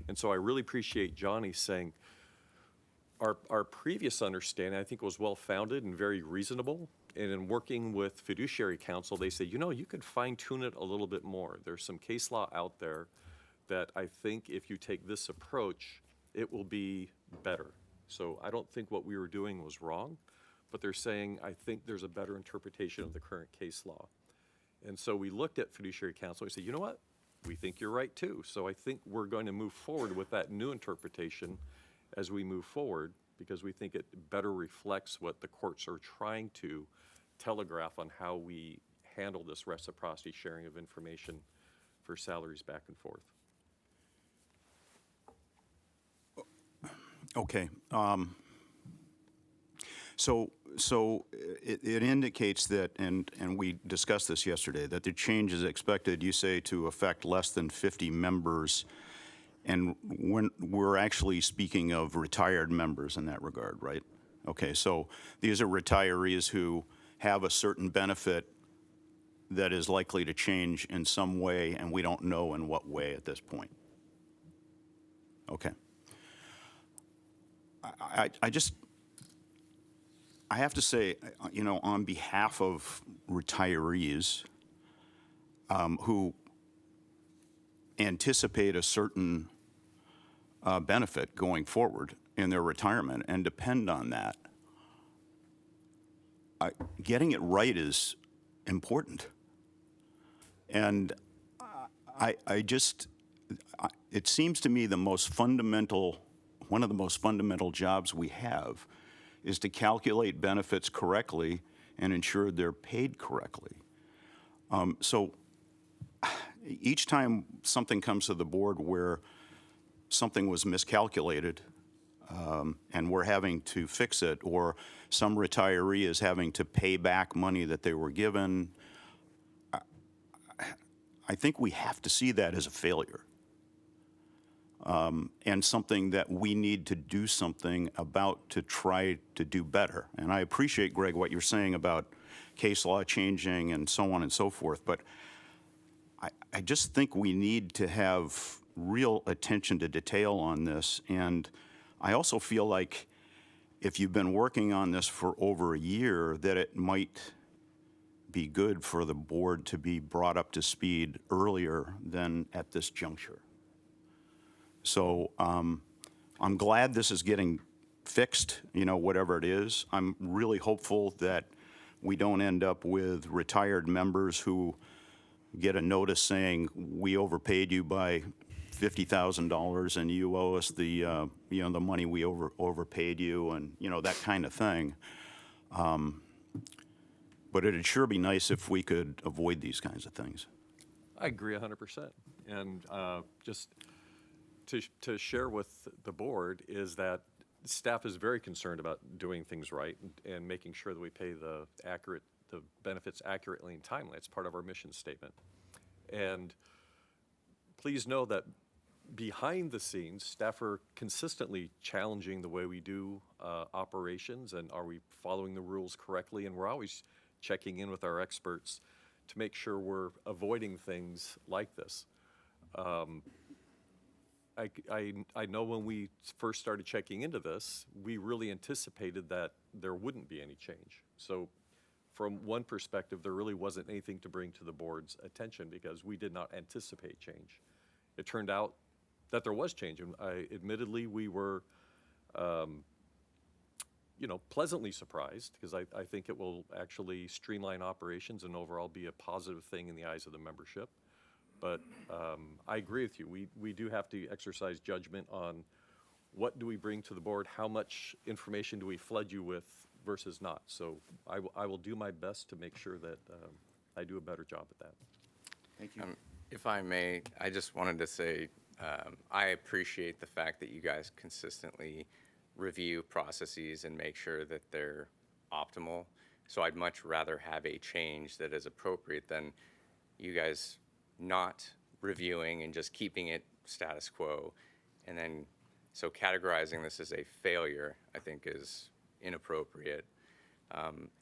And so I really appreciate Johnny saying our previous understanding, I think, was well-founded and very reasonable. And in working with fiduciary counsel, they say, you could fine-tune it a little bit more. There's some case law out there that I think if you take this approach, it will be better. So I don't think what we were doing was wrong, but they're saying, I think there's a better interpretation of the current case law. And so we looked at fiduciary counsel and said, you know what? We think you're right too. So I think we're going to move forward with that new interpretation as we move forward, because we think it better reflects what the courts are trying to telegraph on how we handle this reciprocity sharing of information for salaries back and forth. Okay. So it indicates that, and we discussed this yesterday, that the change is expected, you say, to affect less than 50 members. And when we're actually speaking of retired members in that regard, right? Okay, so these are retirees who have a certain benefit that is likely to change in some way, and we don't know in what way at this point. Okay. I have to say, on behalf of retirees who anticipate a certain benefit going forward in their retirement and depend on that, getting it right is important. And it seems to me one of the most fundamental jobs we have is to calculate benefits correctly and ensure they're paid correctly. So each time something comes to the board where something was miscalculated and we're having to fix it, or some retiree is having to pay back money that they were given, I think we have to see that as a failure. And something that we need to do something about to try to do better. And I appreciate, Greg, what you're saying about case law changing and so on and so forth. But I just think we need to have real attention to detail on this. And I also feel like if you've been working on this for over a year, that it might be good for the board to be brought up to speed earlier than at this juncture. So I'm glad this is getting fixed, whatever it is. I'm really hopeful that we don't end up with retired members who get a notice saying, we overpaid you by $50,000 and you owe us the money we overpaid you, and that kind of thing. But it'd sure be nice if we could avoid these kinds of things. I agree 100%. And just to share with the board is that staff is very concerned about doing things right and making sure that we pay the benefits accurately and timely. It's part of our mission statement. And please know that behind the scenes, staff are consistently challenging the way we do operations and are we following the rules correctly. And we're always checking in with our experts to make sure we're avoiding things like this. I know when we first started checking into this, we really anticipated that there wouldn't be any change. So from one perspective, there really wasn't anything to bring to the board's attention because we did not anticipate change. It turned out that there was change, and admittedly, we were pleasantly surprised because I think it will actually streamline operations and overall be a positive thing in the eyes of the membership. But I agree with you. We do have to exercise judgment on what do we bring to the board, how much information do we flood you with versus not. So I will do my best to make sure that I do a better job at that. Thank you. If I may, I just wanted to say I appreciate the fact that you guys consistently review processes and make sure that they're optimal. So I'd much rather have a change that is appropriate than you guys not reviewing and just keeping it status quo. And then, so categorizing this as a failure, I think, is inappropriate.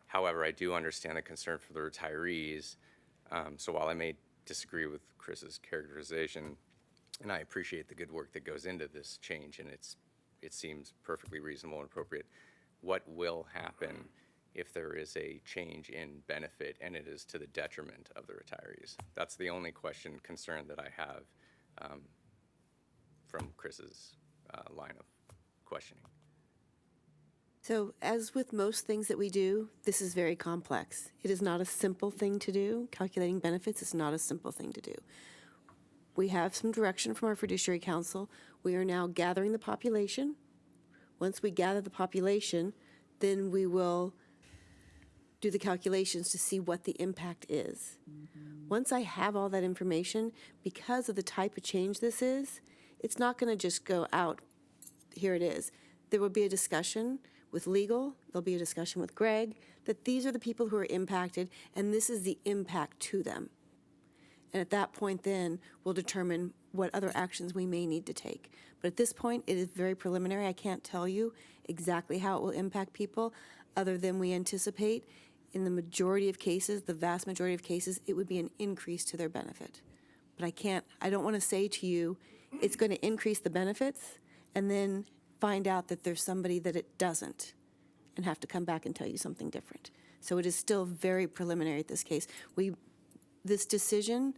However, I do understand the concern for the retirees. So while I may disagree with Chris's characterization, and I appreciate the good work that goes into this change, and it seems perfectly reasonable and appropriate, what will happen if there is a change in benefit and it is to the detriment of the retirees? That's the only concern that I have from Chris's line of questioning. So as with most things that we do, this is very complex. It is not a simple thing to do. Calculating benefits is not a simple thing to do. We have some direction from our fiduciary council. We are now gathering the population. Once we gather the population, then we will do the calculations to see what the impact is. Once I have all that information, because of the type of change this is, it's not going to just go out, here it is. There will be a discussion with legal, there'll be a discussion with Greg, that these are the people who are impacted, and this is the impact to them. And at that point then, we'll determine what other actions we may need to take. But at this point, it is very preliminary. I can't tell you exactly how it will impact people, other than we anticipate in the majority of cases, the vast majority of cases, it would be an increase to their benefit. But I don't want to say to you, it's going to increase the benefits, and then find out that there's somebody that it doesn't, and have to come back and tell you something different. So it is still very preliminary at this case. This decision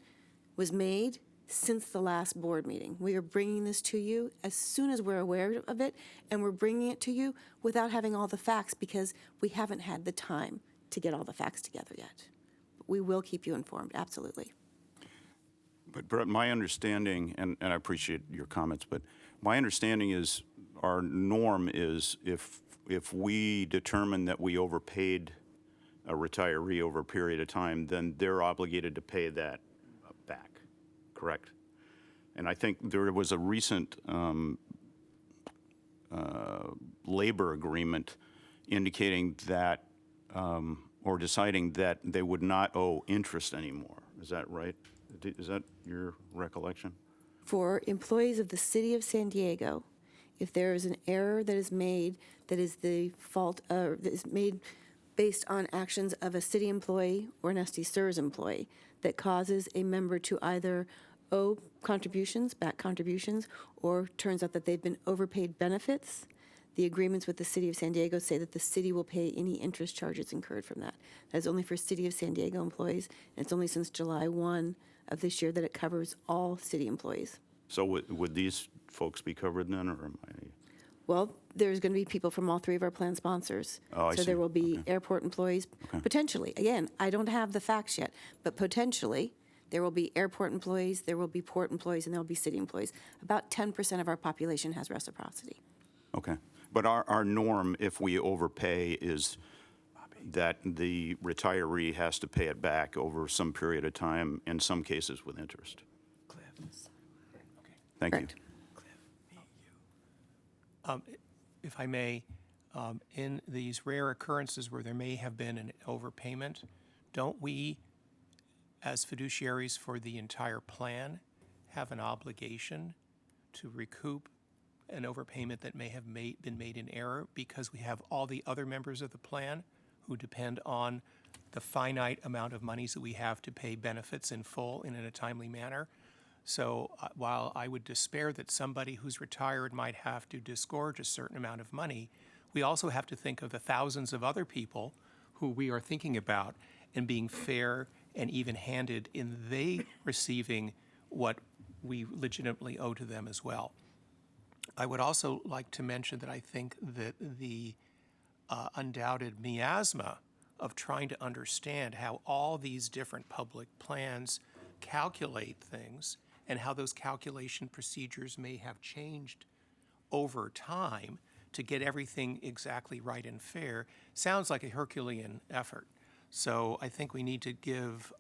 was made since the last board meeting. We are bringing this to you as soon as we're aware of it, and we're bringing it to you without having all the facts because we haven't had the time to get all the facts together yet. But we will keep you informed, absolutely. But Brett, my understanding, and I appreciate your comments, but my understanding is our norm is if we determine that we overpaid a retiree over a period of time, then they're obligated to pay that back, correct? And I think there was a recent labor agreement indicating that, or deciding that they would not owe interest anymore. Is that right? Is that your recollection? For employees of the City of San Diego, if there is an error that is made that is the fault, that is made based on actions of a city employee or an SDCERS employee that causes a member to either owe contributions, back contributions, or turns out that they've been overpaid benefits, the agreements with the City of San Diego say that the city will pay any interest charges incurred from that. That is only for City of San Diego employees, and it's only since July 1 of this year that it covers all city employees. So would these folks be covered then, or am I? Well, there's going to be people from all three of our plan sponsors. Oh, I So there see. will be airport employees, potentially. Again, I don't have the facts yet, but potentially, there will be airport employees, there will be port employees, and there will be city employees. About 10% of our population has reciprocity. Okay. But our norm, if we overpay, is that the retiree has to pay it back over some period of time, in some cases with interest. Thank you. Correct. If I may, in these rare occurrences where there may have been an overpayment, don't we, as fiduciaries for the entire plan, have an obligation to recoup an overpayment that may have been made in error because we have all the other members of the plan who depend on the finite amount of monies that we have to pay benefits in full and in a timely manner? So while I would despair that somebody who's retired might have to disgorge a certain amount of money, we also have to think of the thousands of other people who we are thinking about and being fair and even-handed in they receiving what we legitimately owe to them as well. I would also like to mention that I think that the undoubted miasma of trying to understand how all these different public plans calculate things and how those calculation procedures may have changed over time to get everything exactly right and fair sounds like a Herculean effort. So I think we need to give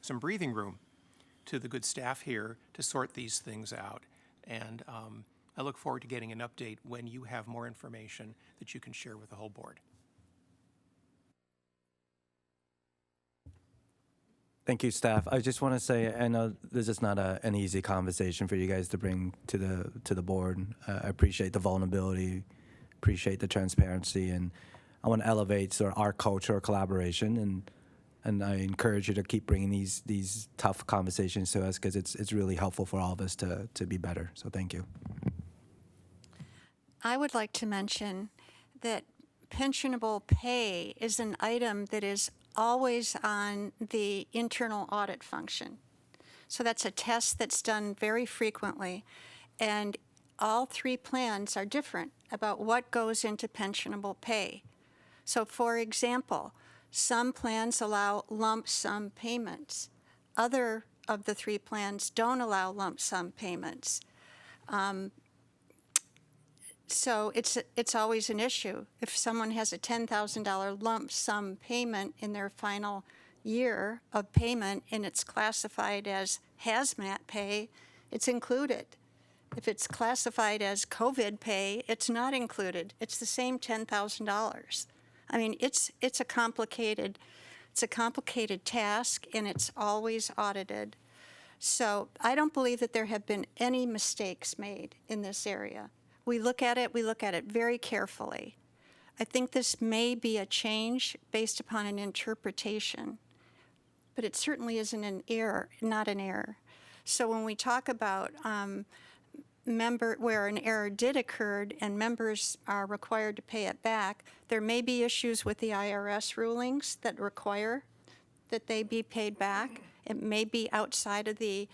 some breathing room to the good staff here to sort these things out. And I look forward to getting an update when you have more information that you can share with the whole board. Thank you, staff. I just want to say, I know this is not an easy conversation for you guys to bring to the board. I appreciate the vulnerability, appreciate the transparency, and I want to elevate sort of our culture of collaboration, and I encourage you to keep bringing these tough conversations to us because it's really helpful for all of us to be better. So thank you. I would like to mention that pensionable pay is an item that is always on the internal audit function. So that's a test that's done very frequently. And all three plans are different about what goes into pensionable pay. So for example, some plans allow lump sum payments. Other of the three plans don't allow lump sum payments. So it's always an issue. If someone has a $10,000 lump sum payment in their final year of payment and it's classified as hazmat pay, it's included. If it's classified as COVID pay, it's not included. It's the same $10,000. I mean, it's a complicated task, and it's always audited. So I don't believe that there have been any mistakes made in this area. We look at it very carefully. I think this may be a change based upon an interpretation, but it certainly isn't an error, not an error. So when we talk about where an error did occur and members are required to pay it back, there may be issues with the IRS rulings that require that they be paid back. It may be outside of the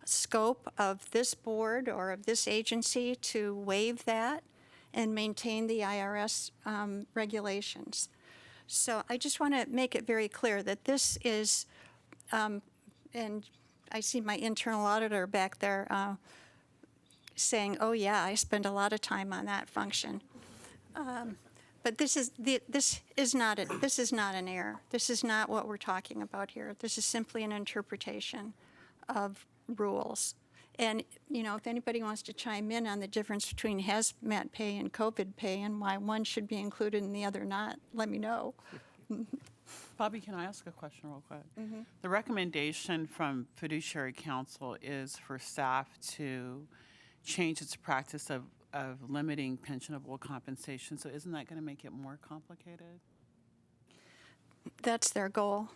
scope of this board or of this agency to waive that and maintain the IRS regulations. So I just want to make it very clear that this is, and I see my internal auditor back there saying, oh yeah, I spend a lot of time on that function. But this is not an error. This is not what we're talking about here. This is simply an interpretation of rules. And, you know, if anybody wants to chime in on the difference between hazmat pay and COVID pay and why one should be included and the other not, let me know. Bobby, can I ask a question real quick? Mm-hmm. The recommendation from Fiduciary Council is for staff to change its practice of limiting pensionable compensation. So isn't that going to make it more complicated? That's their goal.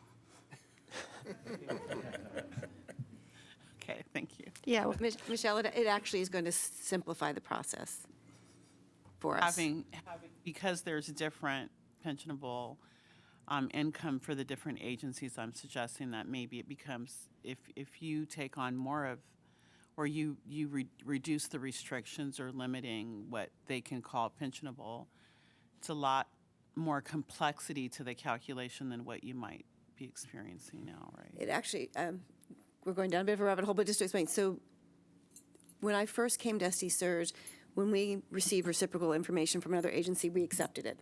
Okay, thank you. Yeah, Michelle, it actually is going to simplify the process for us. Because there's different pensionable income for the different agencies, I'm suggesting that maybe it becomes, if you take on more of, or you reduce the restrictions or limiting what they can call pensionable, it's a lot more complexity to the calculation than what you might be experiencing now, right? It actually, we're going down a bit of a rabbit hole, but just to explain, so when I first came to SDCERS, when we received reciprocal information from another agency, we accepted it.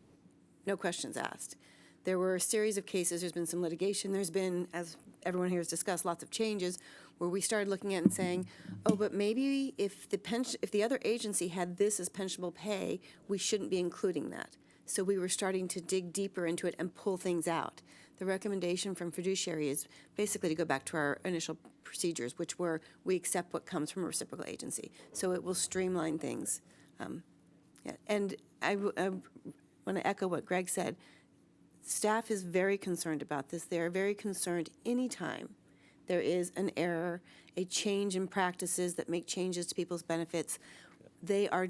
No questions asked. There were a series of cases, there's been some litigation, there's been, as everyone here has discussed, lots of changes, where we started looking at and saying, oh, but maybe if the other agency had this as pensionable pay, we shouldn't be including that. So we were starting to dig deeper into it and pull things out. The recommendation from fiduciary is basically to go back to our initial procedures, which were we accept what comes from a reciprocal agency. So it will streamline things. Yeah. And I want to echo what Greg said. Staff is very concerned about this. They are very concerned anytime there is an error, a change in practices that make changes to people's benefits. I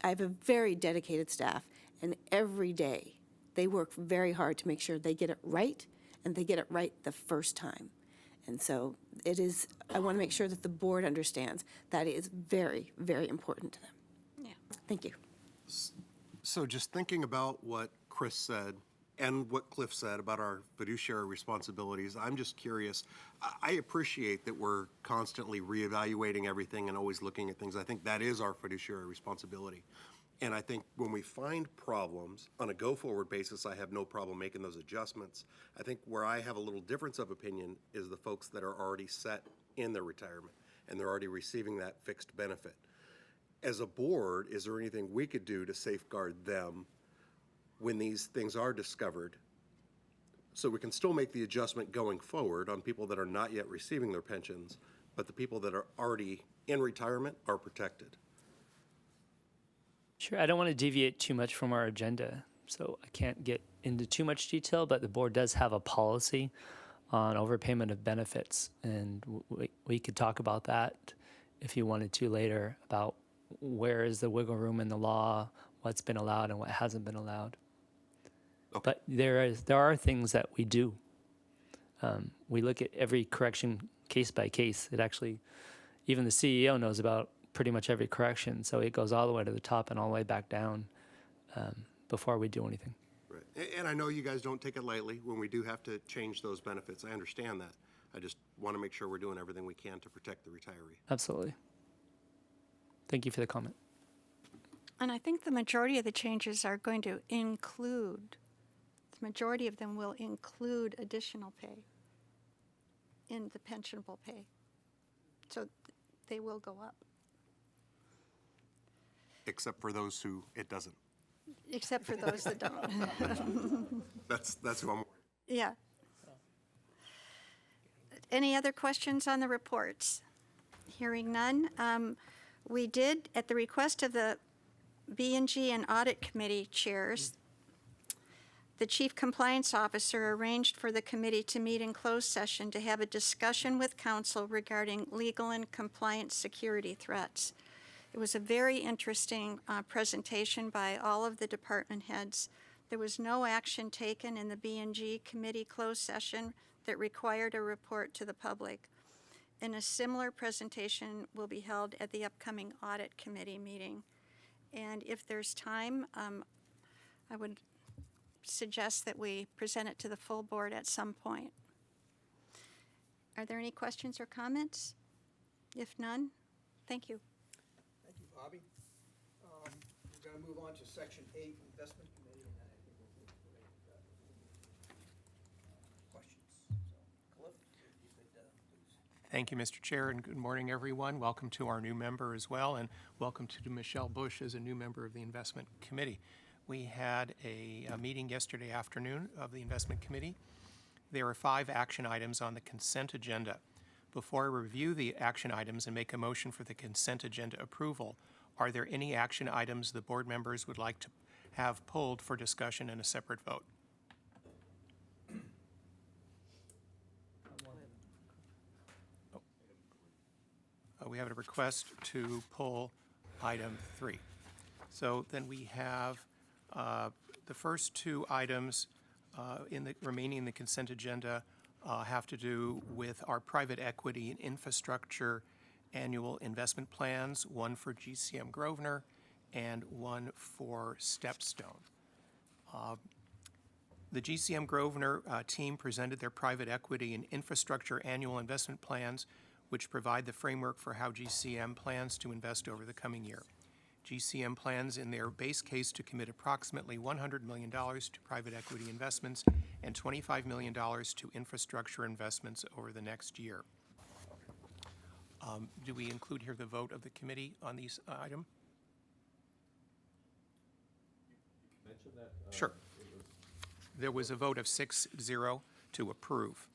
have a very dedicated staff, and every day they work very hard to make sure they get it right, and they get it right the first time. And so it is, I want to make sure that the board understands that is very, very important to them. yeah. Thank you. So just thinking about what Chris said and what Cliff said about our fiduciary responsibilities, I'm just curious. I appreciate that we're constantly reevaluating everything and always looking at things. I think that is our fiduciary responsibility. And I think when we find problems on a go-forward basis, I have no problem making those adjustments. I think where I have a little difference of opinion is the folks that are already set in their retirement and they're already receiving that fixed benefit. As a board, is there anything we could do to safeguard them when these things are discovered, so we can still make the adjustment going forward on people that are not yet receiving their pensions, but the people that are already in retirement are protected? Sure, I don't want to deviate too much from our agenda, so I can't get into too much detail, but the board does have a policy on overpayment of benefits, and we could talk about that if you wanted to later, about where is the wiggle room in the law, what's been allowed and what hasn't been allowed. Okay. But there are things that we do. We look at every correction case by case. It actually, even the CEO knows about pretty much every correction, so it goes all the way to the top and all the way back down before we do anything. Right. And I know you guys don't take it lightly when we do have to change those benefits. I understand that. I just want to make sure we're doing everything we can to protect the retiree. Absolutely. Thank you for the comment. And I think the majority of the changes are going to include, the majority of them will include additional pay in the pensionable pay. So they will go up. Except for those who it doesn't. Except for those that don't. That's who I'm. Yeah. Any other questions on the reports? Hearing none. We did, at the request of the B&G and Audit Committee chairs, the Chief Compliance Officer arranged for the committee to meet in closed session to have a discussion with counsel regarding legal and compliance security threats. It was a very interesting presentation by all of the department heads. There was no action taken in the B&G committee closed session that required a report to the public. And a similar presentation will be held at the upcoming audit committee meeting. And if there's time, I would suggest that we present it to the full board at some point. Are there any questions or comments? If none, thank you. Thank you, Bobby. We're going to move on to Section 8, Investment Committee, and then I think we'll move to questions. So, Cliff, if you could please. Thank you, Mr. Chair, and good morning, everyone. Welcome to our new member as well, and welcome to Michelle Bush as a new member of the Investment Committee. We had a meeting yesterday afternoon of the Investment Committee. There are 5 action items on the consent agenda. Before I review the action items and make a motion for the consent agenda approval, are there any action items the board members would like to have pulled for discussion and a separate vote? We have a request to pull item 3. So then we have the first two items remaining in the consent agenda have to do with our private equity and infrastructure annual investment plans, one for GCM Grosvenor and one for Stepstone. The GCM Grosvenor team presented their private equity and infrastructure annual investment plans, which provide the framework for how GCM plans to invest over the coming year. GCM plans in their base case to commit approximately $100 million to private equity investments and $25 million to infrastructure investments over the next year. Do we include here the vote of the committee on these item? Sure. There was a vote of 6-0 to approve.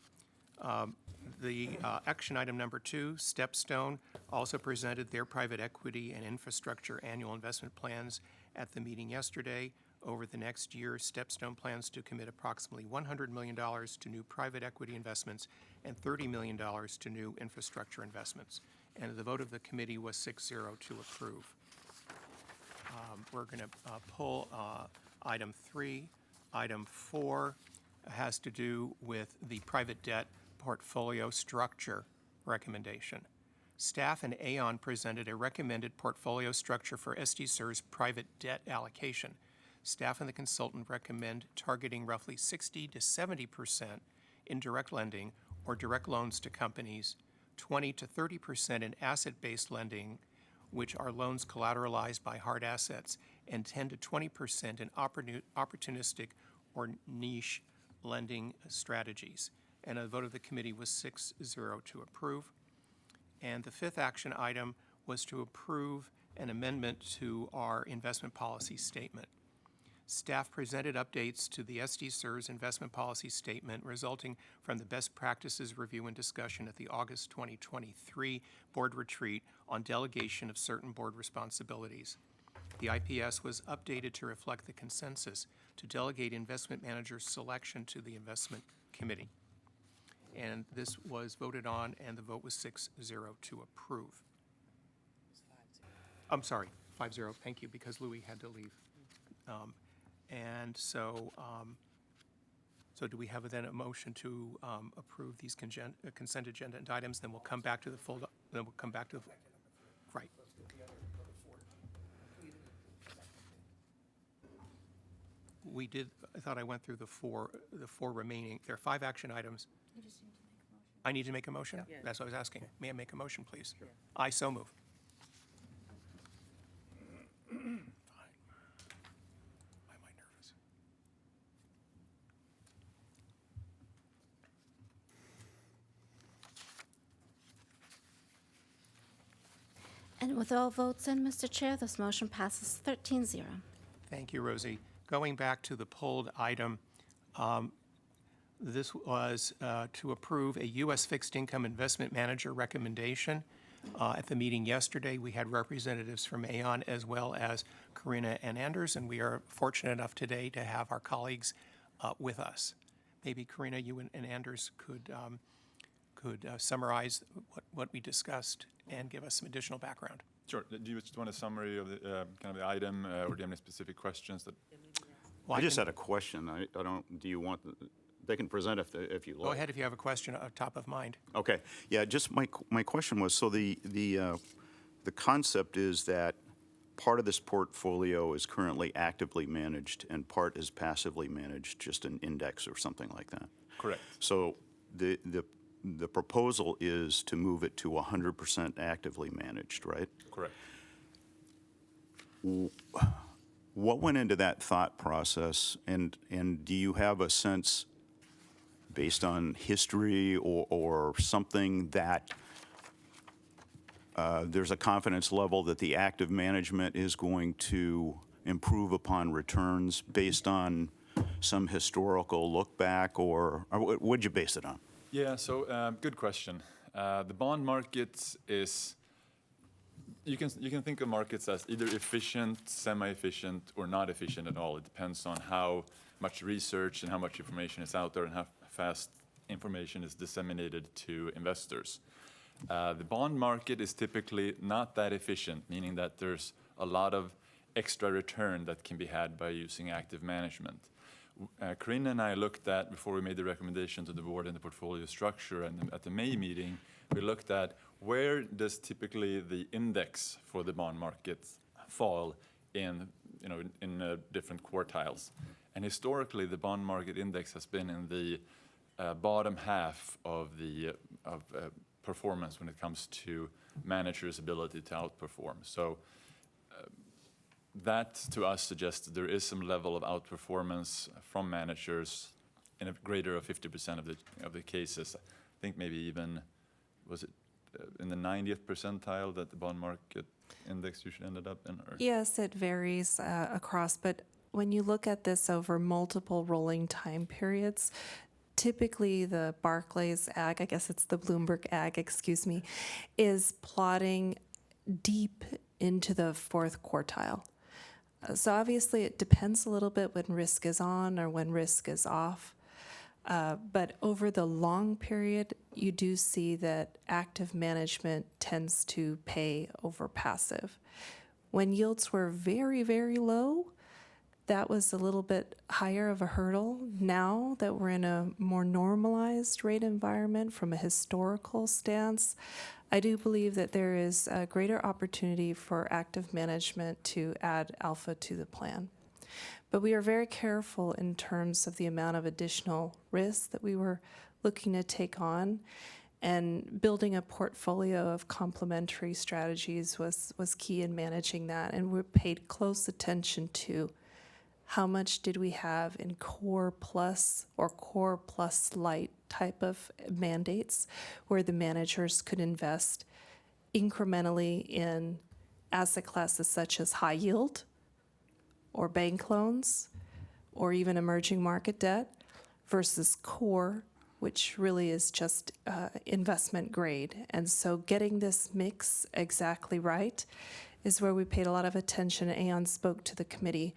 The action item number 2, Stepstone, also presented their private equity and infrastructure annual investment plans at the meeting yesterday. Over the next year, Stepstone plans to commit approximately $100 million to new private equity investments and $30 million to new infrastructure investments. And the vote of the committee was 6-0 to approve. We're going to pull item 3. Item 4 has to do with the private debt portfolio structure recommendation. Staff and Aon presented a recommended portfolio structure for SDCERS private debt allocation. Staff and the consultant recommend targeting roughly 60 to 70% in direct lending or direct loans to companies, 20 to 30% in asset-based lending, which are loans collateralized by hard assets, and 10 to 20% in opportunistic or niche lending strategies. And a vote of the committee was 6-0 to approve. And the fifth action item was to approve an amendment to our investment policy statement. Staff presented updates to the SDCERS investment policy statement resulting from the best practices review and discussion at the August 2023 board retreat on delegation of certain board responsibilities. The IPS was updated to reflect the consensus to delegate investment manager selection to the investment committee. And this was voted on, and the vote was 6-0 to approve. I'm sorry, 5-0, thank you, because Louis had to leave. And so, so do we have then a motion to approve these consent agenda items? Then we'll come back to the full, then we'll come back to the, right. We did, I thought I went through the four remaining, there are 5 action items. You just need to make a motion. I need to make a motion? Yeah. That's what I was asking. May I make a motion, please? Sure. I so move. Fine. Why am I nervous? And with all votes in, Mr. Chair, this motion passes 13-0. Thank you, Rosie. Going back to the pulled item, this was to approve a U.S. fixed income investment manager recommendation. At the meeting yesterday, we had representatives from Aon as well as Karina and Anders, and we are fortunate enough today to have our colleagues with us. Maybe Karina, you and Anders could summarize what we discussed and give us some additional background. Sure. Do you just want a summary of the kind of the item, or do you have any specific questions that? Well, I just had a question. I don't, do you want, they can present if you like. Go ahead if you have a question top of mind. Okay. Yeah, just my question was, so the concept is that part of this portfolio is currently actively managed and part is passively managed, just an index or something like that. Correct. So the proposal is to move it to 100% actively managed, right? Correct. What went into that thought process, and do you have a sense, based on history or something, that there's a confidence level that the active management is going to improve upon returns based on some historical look back, or what'd you base it on? Yeah, so good question. The bond market is, you can think of markets as either efficient, semi-efficient, or not efficient at all. It depends on how much research and how much information is out there and how fast information is disseminated to investors. The bond market is typically not that efficient, meaning that there's a lot of extra return that can be had by using active management. Corinne and I looked at, before we made the recommendation to the board in the portfolio structure, and at the May meeting, we looked at where does typically the index for the bond market fall in different quartiles. And historically, the bond market index has been in the bottom half of the performance when it comes to managers' ability to outperform. So that to us suggests that there is some level of outperformance from managers in a greater of 50% of the cases. I think maybe even, was it in the 90th percentile that the bond market index usually ended up in? Or? Yes, it varies across, but when you look at this over multiple rolling time periods, typically the Barclays Ag, I guess it's the Bloomberg Ag, excuse me, is plotting deep into the fourth quartile. So obviously it depends a little bit when risk is on or when risk is off. But over the long period, you do see that active management tends to pay over passive. When yields were very, very low, that was a little bit higher of a hurdle. Now that we're in a more normalized rate environment from a historical stance, I do believe that there is a greater opportunity for active management to add alpha to the plan. But we are very careful in terms of the amount of additional risk that we were looking to take on, and building a portfolio of complementary strategies was key in managing that. And we paid close attention to how much did we have in core plus or core plus light type of mandates where the managers could invest incrementally in asset classes such as high yield or bank loans or even emerging market debt versus core, which really is just investment grade. And so getting this mix exactly right is where we paid a lot of attention. Aon spoke to the committee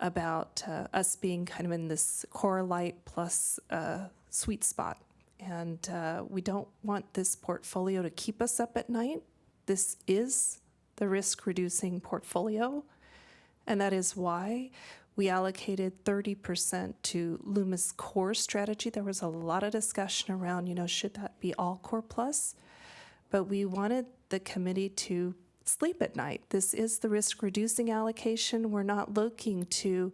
about us being kind of in this core light plus sweet spot. And we don't want this portfolio to keep us up at night. This is the risk-reducing portfolio, and that is why we allocated 30% to Luma's core strategy. There was a lot of discussion around, should that be all core plus? But we wanted the committee to sleep at night. This is the risk-reducing allocation. We're not looking to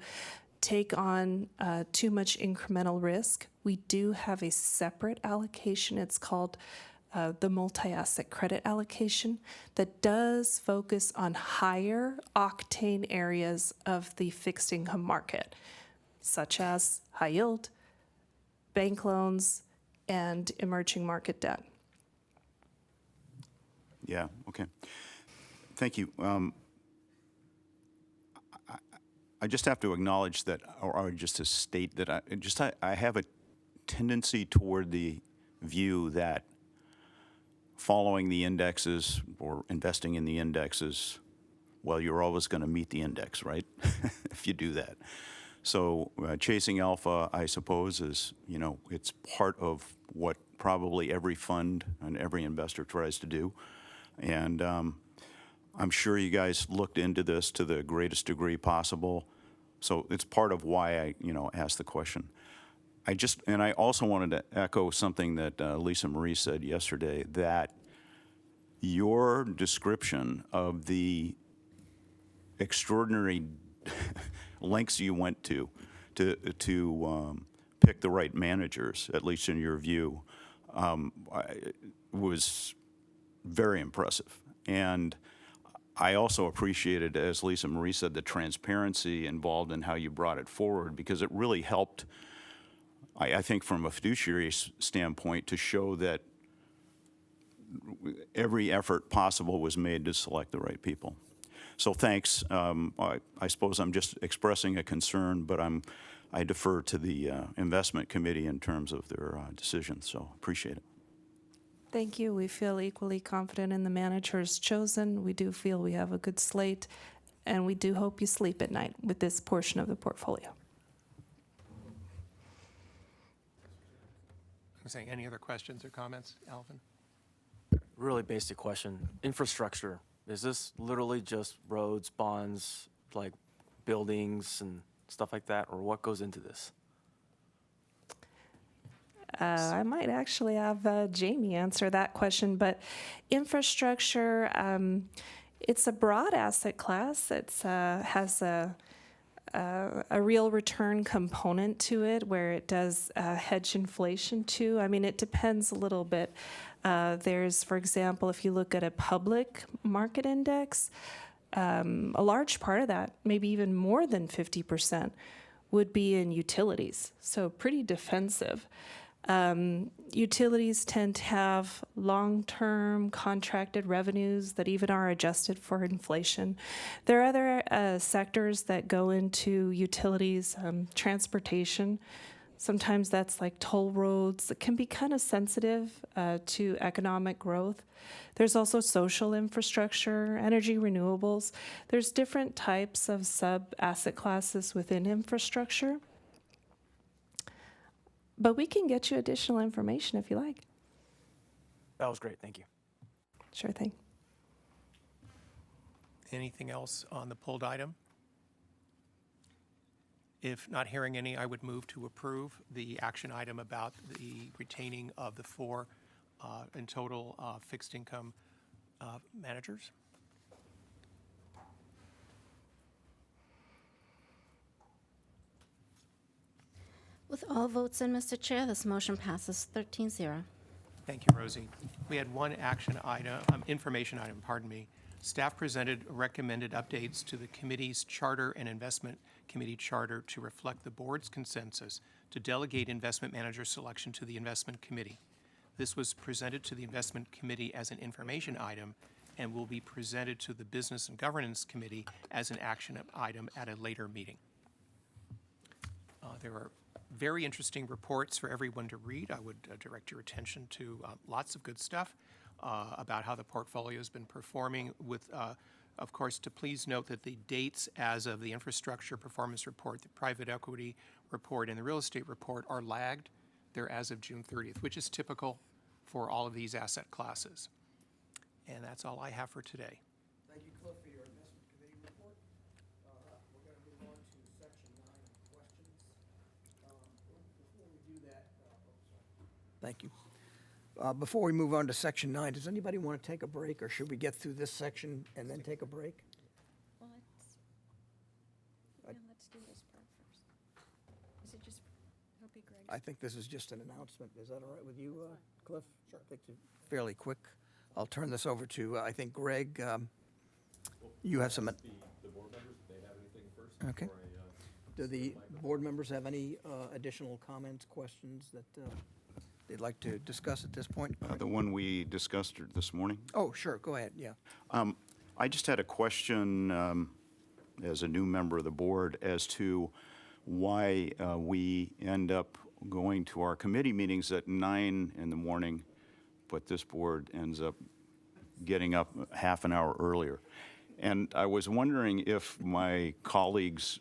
take on too much incremental risk. We do have a separate allocation. It's called the multi-asset credit allocation that does focus on higher octane areas of the fixed income market, such as high yield, bank loans, and emerging market debt. Yeah, okay. Thank you. I just have to acknowledge that, or just to state that I have a tendency toward the view that following the indexes or investing in the indexes, well, you're always going to meet the index, right? If you do that. So chasing alpha, I suppose, is, it's part of what probably every fund and every investor tries to do. And I'm sure you guys looked into this to the greatest degree possible. So it's part of why I, asked the question. I also wanted to echo something that Lisa Marie said yesterday, that your description of the extraordinary lengths you went to pick the right managers, at least in your view, was very impressive. And I also appreciated, as Lisa Marie said, the transparency involved in how you brought it forward, because it really helped, I think, from a fiduciary standpoint, to show that every effort possible was made to select the right people. So thanks. I suppose I'm just expressing a concern, but I defer to the investment committee in terms of their decisions, so appreciate it. Thank you. We feel equally confident in the managers chosen. We do feel we have a good slate, and we do hope you sleep at night with this portion of the portfolio. I'm saying, any other questions or comments, Alvin? really basic question. Infrastructure, is this literally just roads, bonds, like buildings and stuff like that, or what goes into this? I might actually have Jamie answer that question, but infrastructure, it's a broad asset class. It has a real return component to it where it does hedge inflation too. I mean, it depends a little bit. There's, for example, if you look at a public market index, a large part of that, maybe even more than 50%, would be in utilities. So pretty defensive. Utilities tend to have long-term contracted revenues that even are adjusted for inflation. There are other sectors that go into utilities, transportation. Sometimes that's like toll roads that can be kind of sensitive to economic growth. There's also social infrastructure, energy renewables. There's different types of sub-asset classes within infrastructure. But we can get you additional information if you like. That was great, thank you. Sure thing. Anything else on the pulled item? If not hearing any, I would move to approve the action item about the retaining of the 4 in total fixed income managers. With all votes in, Mr. Chair, this motion passes 13-0. Thank you, Rosie. We had one action item, information item, pardon me. Staff presented recommended updates to the committee's charter and investment committee charter to reflect the board's consensus to delegate investment manager selection to the investment committee. This was presented to the investment committee as an information item and will be presented to the business and governance committee as an action item at a later meeting. There are very interesting reports for everyone to read. I would direct your attention to lots of good stuff about how the portfolio has been performing with, of course, to please note that the dates as of the infrastructure performance report, the private equity report, and the real estate report are lagged. They're as of June 30th, which is typical for all of these asset classes. And that's all I have for today. Thank you, Cliff, for your investment committee report. We're going to move on to section 9 questions. Before we do that, thank you. Before we move on to section 9, does anybody want to take a break, or should we get through this section and then take a break? Well, let's do this part first. Is it just, it'll be Greg's? I think this is just an announcement. Is that all right with you, Cliff? Sure. I think it's fairly quick. I'll turn this over to, I think, Greg. You have some. The board members, do they have anything first? Okay. Do the board members have any additional comments, questions that they'd like to discuss at this point? The one we discussed this morning? Oh, sure. Go ahead. Yeah. I just had a question as a new member of the board as to why we end up going to our committee meetings at 9 in the morning, but this board ends up getting up half an hour earlier. And I was wondering if my colleagues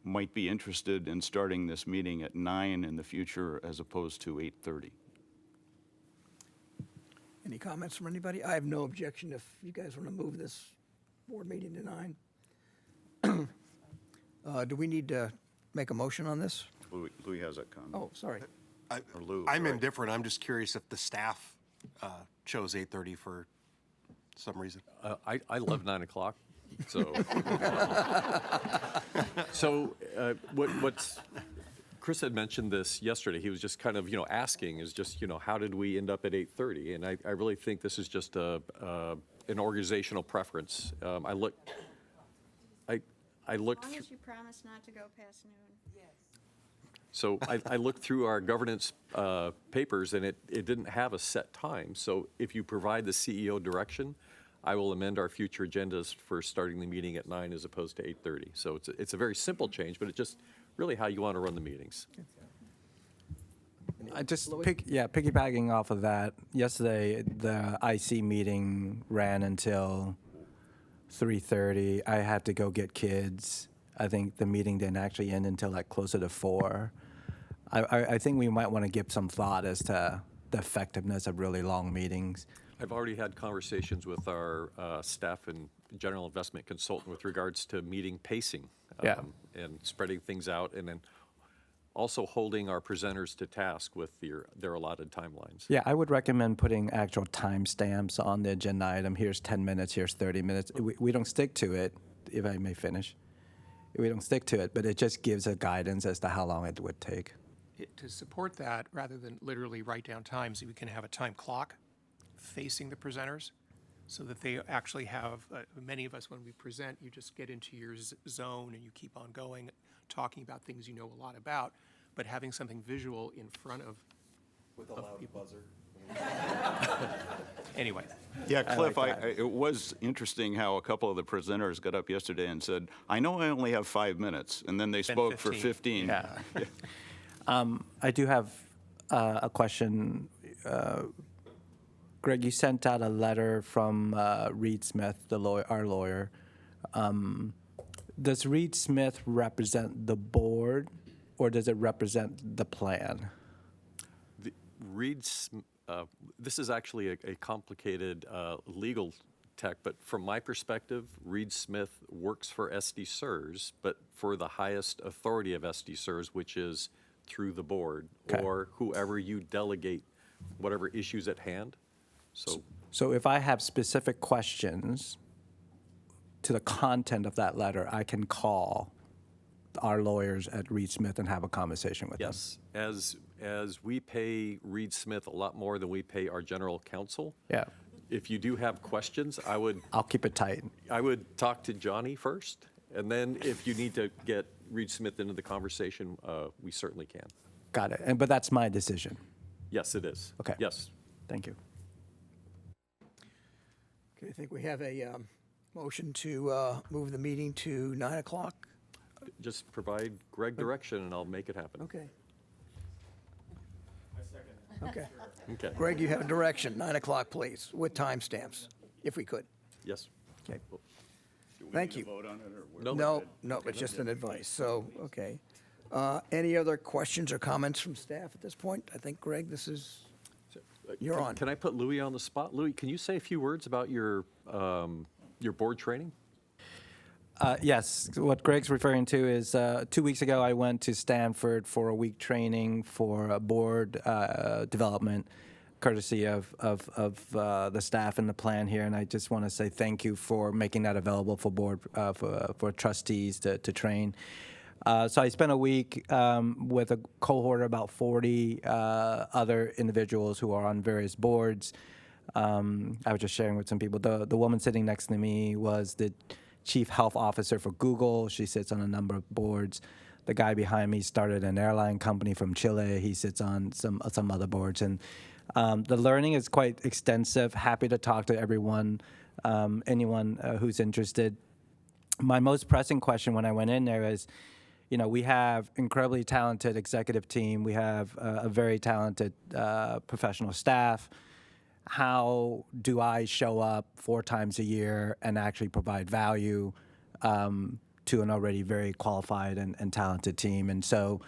might be interested in starting this meeting at 9 in the future as opposed to 8:30. Any comments from anybody? I have no objection if you guys want to move this board meeting to 9. Do we need to make a motion on this? Louis has that comment. Oh, sorry. Or Lou, I'm right. indifferent. I'm just curious if the staff chose 8:30 for some reason. I love 9 o'clock, so. What's Chris had mentioned this yesterday. He was just kind of, asking is just, how did we end up at 8:30? And I really think this is just an organizational preference. I looked. As long as you promise not to go past noon. Yes. So I looked through our governance papers, and it didn't have a set time. So if you provide the CEO direction, I will amend our future agendas for starting the meeting at 9 as opposed to 8:30. So it's a very simple change, but it's just really how you want to run the meetings. I just piggybacking off of that. Yesterday, the IC meeting ran until 3:30. I had to go get kids. I think the meeting didn't actually end until like closer to 4. I think we might want to give some thought as to the effectiveness of really long meetings. I've already had conversations with our staff and general investment consultant with regards to meeting pacing. Yeah. And spreading things out, and then also holding our presenters to task with their allotted timelines. Yeah, I would recommend putting actual timestamps on the agenda item. Here's 10 minutes, here's 30 minutes. We don't stick to it, if I may finish. We don't stick to it, but it just gives a guidance as to how long it would take. To support that, rather than literally write down times, we can have a time clock facing the presenters so that they actually have, many of us, when we present, you just get into your zone and you keep on going, talking about things you know a lot about, but having something visual in front of With a loud buzzer. Anyway. Yeah, Cliff, it was interesting how a couple of the presenters got up yesterday and said, I know I only have 5 minutes, and then they spoke for 15. Yeah. I do have a question. Greg, you sent out a letter from Reed Smith, our lawyer. Does Reed Smith represent the board, or does it represent the plan? This is actually a complicated legal tech, but from my perspective, Reed Smith works for SDCERS, but for the highest authority of SDCERS, which is through the board, Okay. or whoever you delegate whatever issues at hand. So if I have specific questions to the content of that letter, I can call our lawyers at Reed Smith and have a conversation with them. Yes, as we pay Reed Smith a lot more than we pay our general counsel. Yeah. If you do have questions, I'll keep it tight. I would talk to Johnny first, and then if you need to get Reed Smith into the conversation, we certainly can. Got it. But that's my decision. Yes, it is. Okay. Yes. Thank you. Okay, I think we have a motion to move the meeting to 9 o'clock. Just provide Greg direction, and I'll make it happen. Okay. I second that. Okay. Okay. Greg, you have a direction, 9 o'clock, please, with timestamps, if we could. Yes. Okay. Thank you. Vote on it, or what? No, it's just an advice, so, okay. Any other questions or comments from staff at this point? I think, Greg, this is, you're on. Can I put Louis on the spot? Louis, can you say a few words about your board training? Yes, what Greg's referring to is 2 weeks ago I went to Stanford for a week training for board development, courtesy of the staff and the plan here, and I just want to say thank you for making that available for board for trustees to train. So I spent a week with a cohort of about 40 other individuals who are on various boards. I was just sharing with some people. The woman sitting next to me was the chief health officer for Google. She sits on a number of boards. The guy behind me started an airline company from Chile. He sits on some other boards. And the learning is quite extensive. Happy to talk to everyone, anyone who's interested. My most pressing question when I went in there is, we have incredibly talented executive team. We have a very talented professional staff. How do I show up 4 times a year and actually provide value to an already very qualified and talented team? And so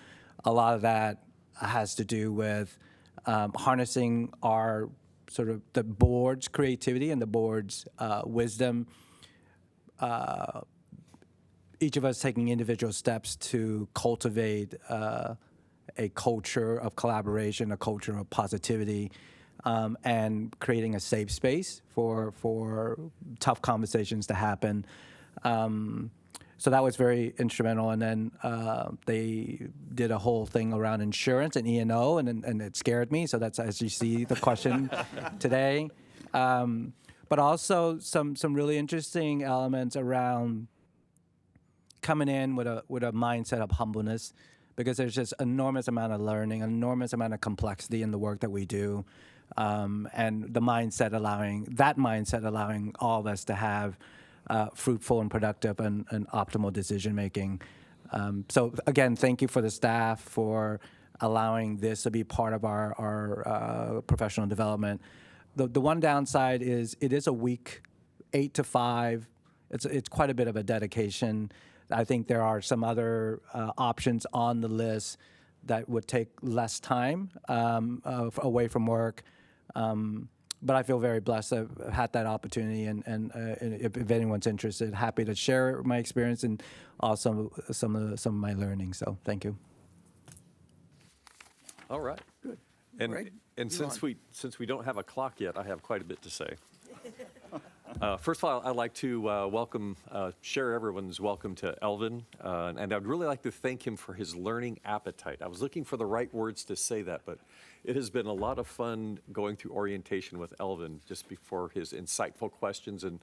a lot of that has to do with harnessing our sort of the board's creativity and the board's wisdom. Each of us taking individual steps to cultivate a culture of collaboration, a culture of positivity, and creating a safe space for tough conversations to happen. So that was very instrumental. And then they did a whole thing around insurance and E&O, and it scared me. So that's, as you see, the question today. But also some really interesting elements around coming in with a mindset of humbleness, because there's just enormous amount of learning, enormous amount of complexity in the work that we do. And the mindset allowing all of us to have fruitful and productive and optimal decision making. So again, thank you for the staff for allowing this to be part of our professional development. The one downside is it is a week, 8 to 5. It's quite a bit of a dedication. I think there are some other options on the list that would take less time away from work. but I feel very blessed to have had that opportunity, and if anyone's interested, happy to share my experience and also some of my learning. So thank you. All right. Good. And, Greg, and you're since we don't have a clock yet, I have quite a bit to say. First of all, I'd like to share everyone's welcome to Elvin, and I'd really like to thank him for his learning appetite. I was looking for the right words to say that, but it has been a lot of fun going through orientation with Elvin just before his insightful questions and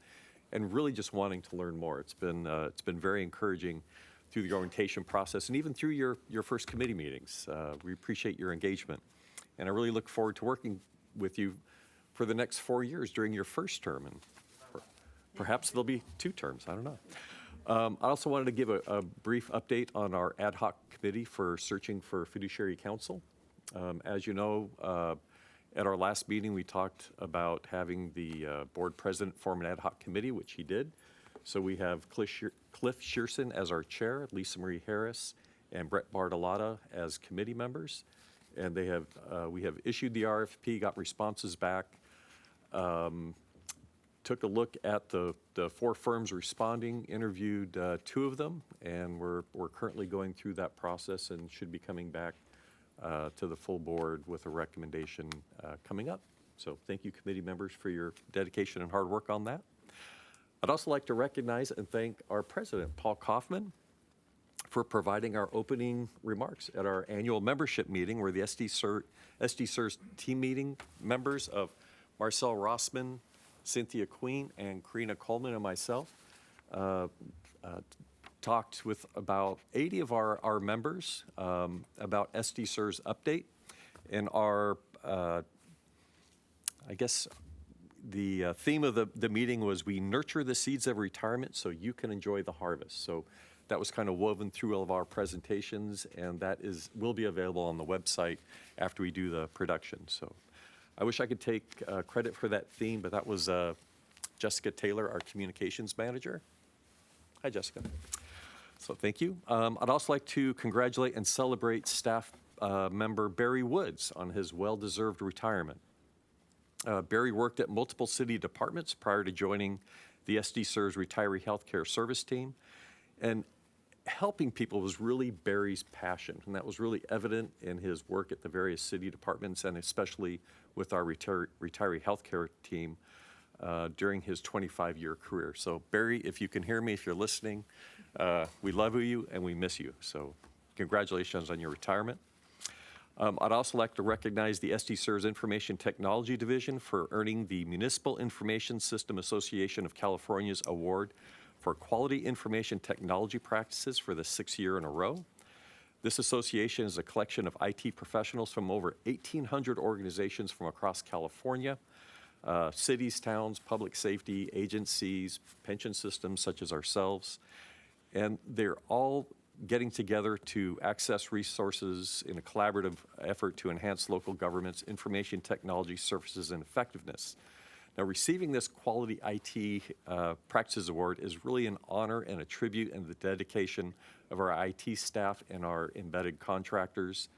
really just wanting to learn more. It's been very encouraging through the orientation process and even through your first committee meetings. We appreciate your engagement, and I really look forward to working with you for the next 4 years during your first term, and perhaps there'll be 2 terms, I don't know. I also wanted to give a brief update on our ad hoc committee for searching for fiduciary counsel. As you know, at our last meeting, we talked about having the board president form an ad hoc committee, which he did. So we have Cliff Shearson as our chair, Lisa Marie Harris, and Brett Bartolotta as committee members. And we have issued the RFP, got responses back, took a look at the 4 firms responding, interviewed 2 of them, and we're currently going through that process and should be coming back to the full board with a recommendation coming up. So thank you, committee members, for your dedication and hard work on that. I'd also like to recognize and thank our president, Paul Kaufman, for providing our opening remarks at our annual membership meeting, where the SDCERS team meeting members of Marcel Rossman, Cynthia Queen, and Karina Coleman and myself talked with about 80 of our members about SDCERS update. And our, I guess, the theme of the meeting was "We nurture the seeds of retirement so you can enjoy the harvest." So that was kind of woven through all of our presentations, and that will be available on the website after we do the production. So I wish I could take credit for that theme, but that was Jessica Taylor, our communications manager. Hi, Jessica. So thank you. I'd also like to congratulate and celebrate staff member Barry Woods on his well-deserved retirement. Barry worked at multiple city departments prior to joining the SDCERS Retiree Healthcare Service Team, and helping people was really Barry's passion, and that was really evident in his work at the various city departments, and especially with our retiree healthcare team during his 25-year career. So Barry, if you can hear me, if you're listening, we love you and we miss you. So congratulations on your retirement. I'd also like to recognize the SDCERS Information Technology Division for earning the Municipal Information System Association of California's award for quality information technology practices for the 6th year in a row. This association is a collection of IT professionals from over 1,800 organizations from across California, cities, towns, public safety agencies, pension systems such as ourselves, and they're all getting together to access resources in a collaborative effort to enhance local government's information technology services and effectiveness. Now, receiving this Quality IT Practices Award is really an honor and a tribute and the dedication of our IT staff and our embedded contractors.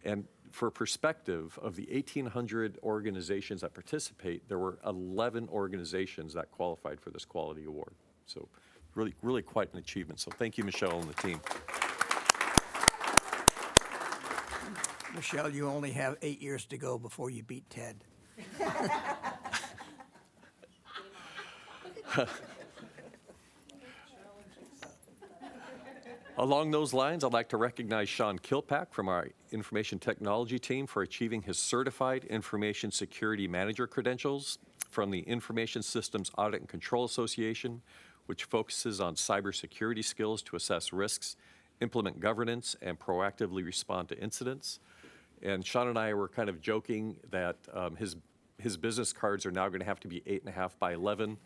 And for perspective, of the 1,800 organizations that participate, there were 11 organizations that qualified for this quality award. So really, really quite an achievement. So thank you, Michelle and the team. Michelle, you only have 8 years to go before you beat Ted. Along those lines, I'd like to recognize Sean Kilpack from our information technology team for achieving his Certified Information Security Manager credentials from the Information Systems Audit and Control Association, which focuses on cybersecurity skills to assess risks, implement governance, and proactively respond to incidents. And Sean and I were kind of joking that his business cards are now going to have to be 8.5 by 11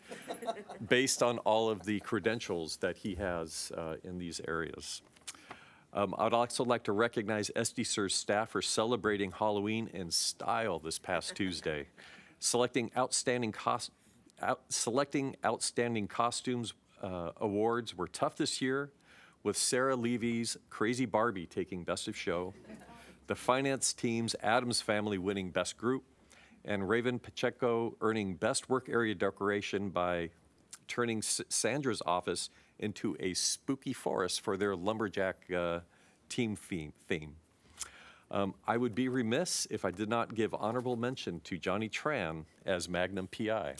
based on all of the credentials that he has in these areas. I'd also like to recognize SDCERS staff for celebrating Halloween in style this past Tuesday. Selecting outstanding costumes awards were tough this year, with Sarah Levy's Crazy Barbie taking Best of Show, the finance team's Addams Family winning Best Group, and Raven Pacheco earning Best Work Area Decoration by turning Sandra's office into a spooky forest for their lumberjack team theme. I would be remiss if I did not give honorable mention to Johnny Tran as Magnum PI.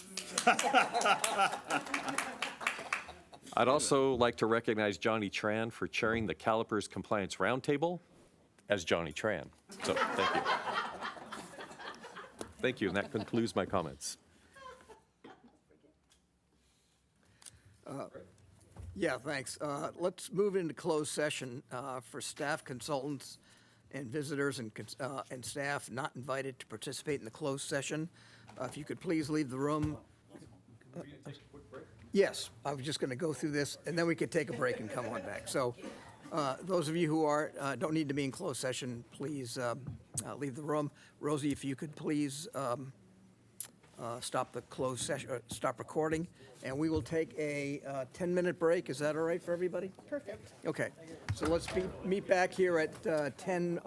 I'd also like to recognize Johnny Tran for chairing the Calipers Compliance Roundtable as Johnny Tran. So, thank you. Thank you, and that concludes my comments. Yeah, thanks. Let's move into closed session for staff, consultants, and visitors and staff not invited to participate in the closed session. If you could please leave the room. Yes, I was just going to go through this, and then we could take a break and come on back. So those of you who don't need to be in closed session, please leave the room. Rosie, if you could please stop the closed session, stop recording, and we will take a 10-minute break. Is that all right for everybody? Perfect. Okay, so let's meet back here at 10:50.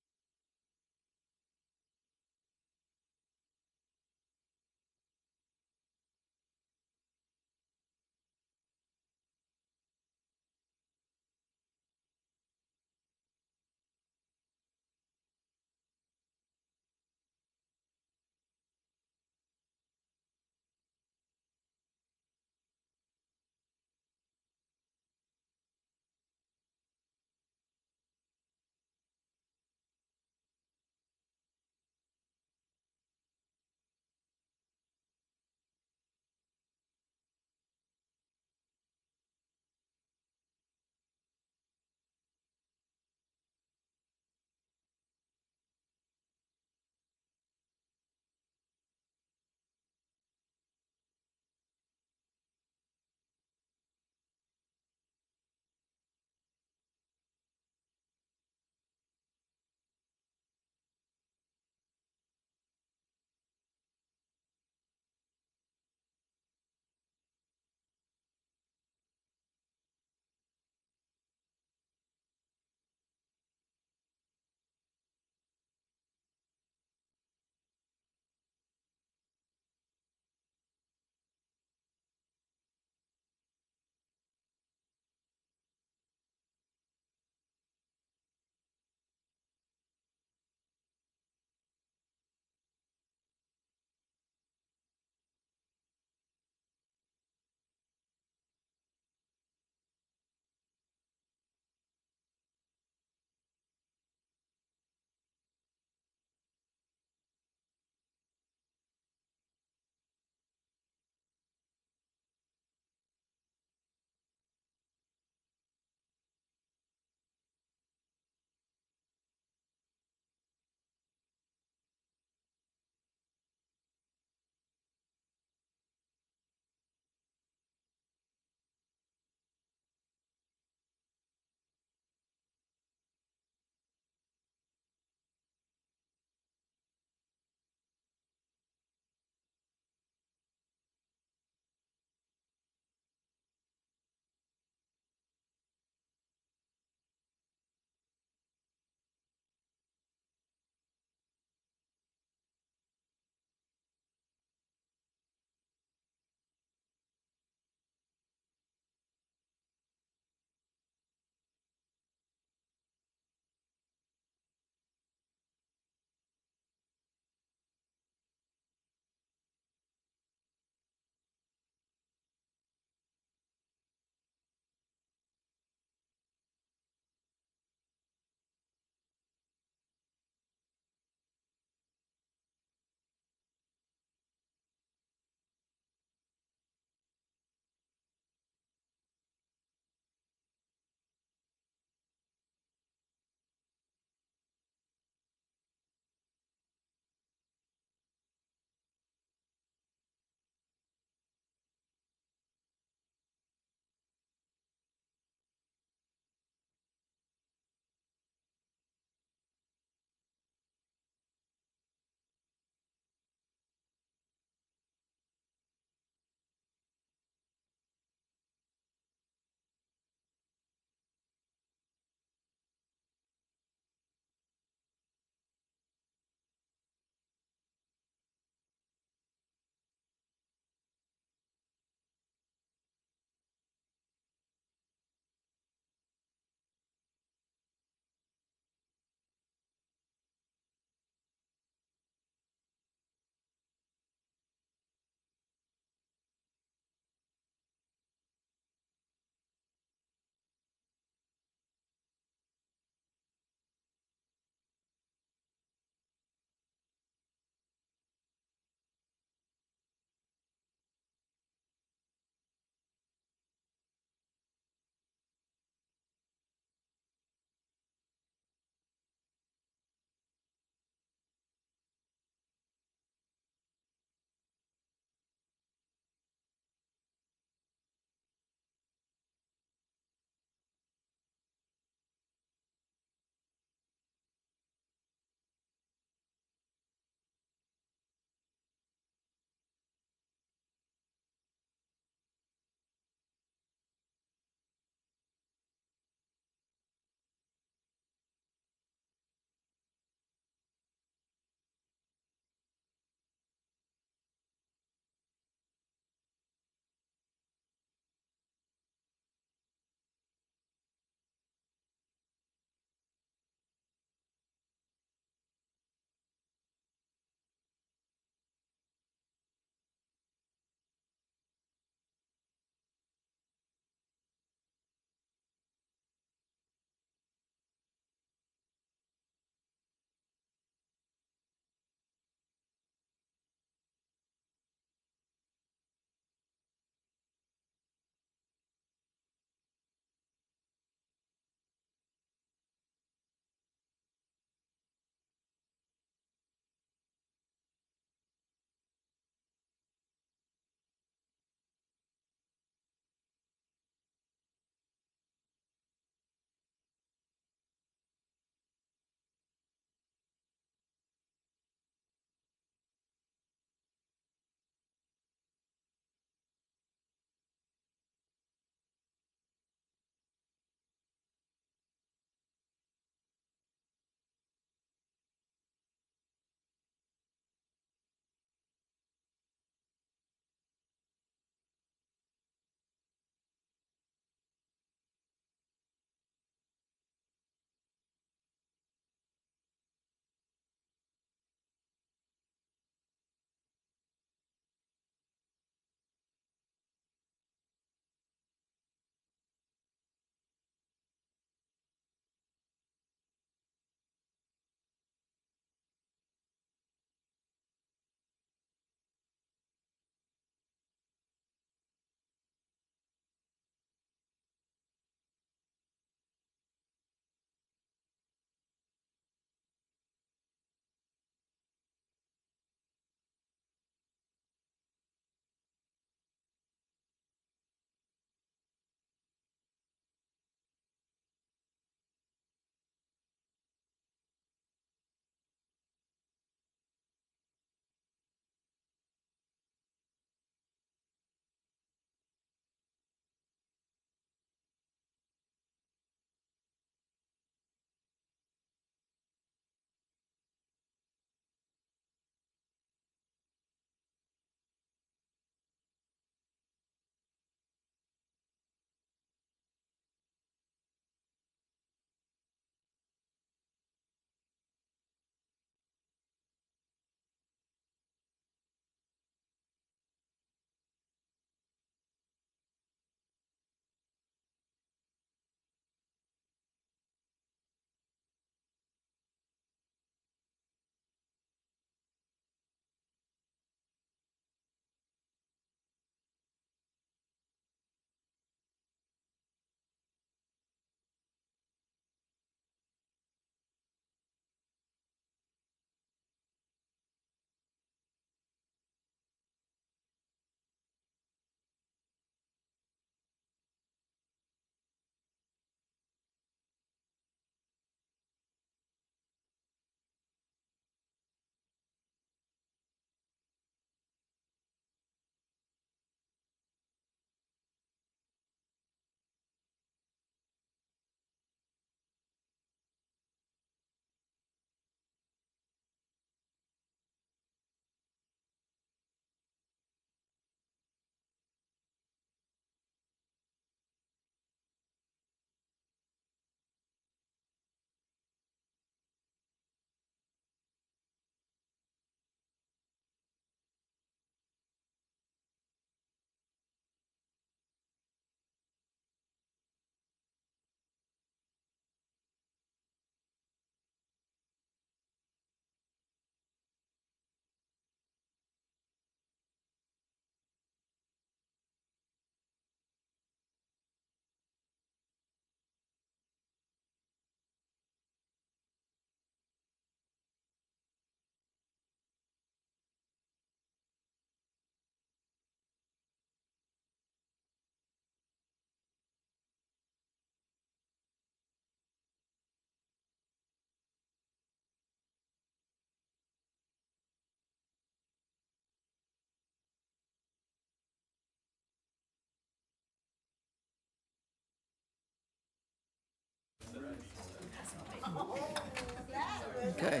Okay.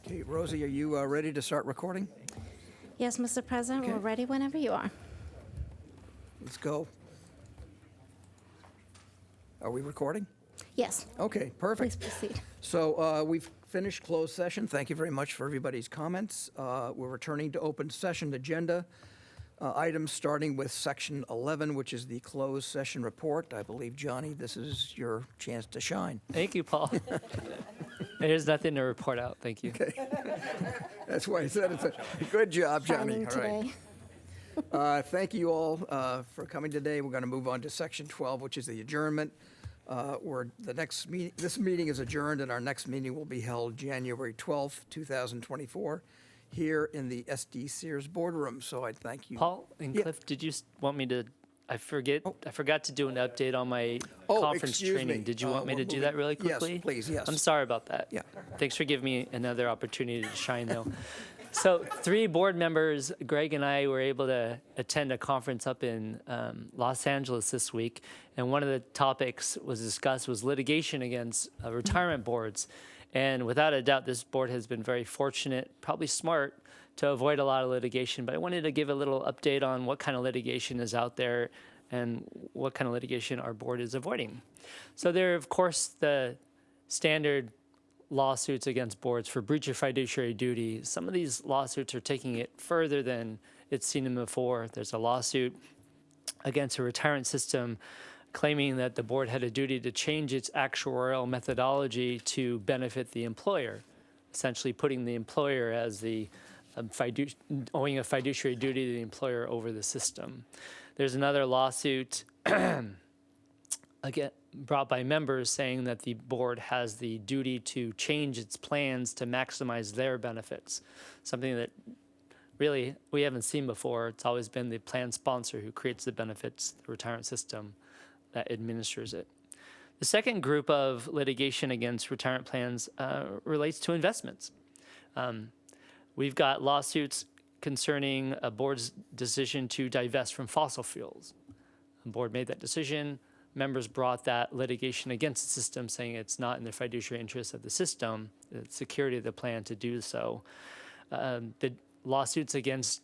Okay, Rosie, are you ready to start recording? Yes, Mr. President, we're Okay. ready whenever you are. Let's go. Are we recording? Yes, Okay, please perfect. proceed. So we've finished closed session. Thank you very much for everybody's comments. We're returning to open session agenda items, starting with section 11, which is the closed session report. I believe, Johnny, this is your chance to shine. Thank you, Paul. There's nothing to report out. Thank you. Okay. That's why I said it's a good job, Johnny. Shining All right. today. Thank you all for coming today. We're going to move on to section 12, which is the adjournment. This meeting is adjourned, and our next meeting will be held January 12th, 2024, here in the SDCERS boardroom. So I thank you. Paul and Yeah. Cliff, did you want me to? I forgot to do an update on my Oh, conference excuse training. me. Did you want me We're to do that moving- really yes, quickly? please, yes. I'm sorry about that. Yeah. Thanks for giving me another opportunity to shine, though. So 3 board members, Greg and I, were able to attend a conference up in Los Angeles this week, and one of the topics was discussed was litigation against retirement boards. And without a doubt, this board has been very fortunate, probably smart, to avoid a lot of litigation. But I wanted to give a little update on what kind of litigation is out there and what kind of litigation our board is avoiding. So there are, of course, the standard lawsuits against boards for breach of fiduciary duty. Some of these lawsuits are taking it further than it's seen them before. There's a lawsuit against a retirement system claiming that the board had a duty to change its actuarial methodology to benefit the employer, essentially putting the employer as the owing a fiduciary duty to the employer over the system. There's another lawsuit again brought by members saying that the board has the duty to change its plans to maximize their benefits, something that really we haven't seen before. It's always been the plan sponsor who creates the benefits, the retirement system that administers it. The second group of litigation against retirement plans relates to investments. We've got lawsuits concerning a board's decision to divest from fossil fuels. The board made that decision. Members brought that litigation against the system, saying it's not in the fiduciary interest of the system, the security of the plan to do so. The lawsuits against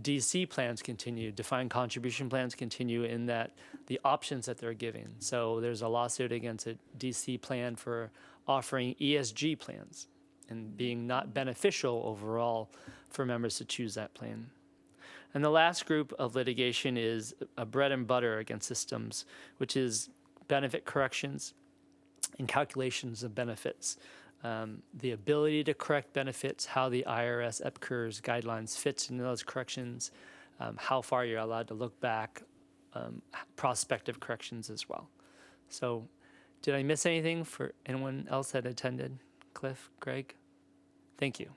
DC plans continue, defined contribution plans continue in that the options that they're giving. So there's a lawsuit against a DC plan for offering ESG plans and being not beneficial overall for members to choose that plan. And the last group of litigation is a bread and butter against systems, which is benefit corrections and calculations of benefits. The ability to correct benefits, how the IRS EPCRS guidelines fits into those corrections, how far you're allowed to look back, prospective corrections as well. So did I miss anything for anyone else that attended? Cliff, Greg? Thank you.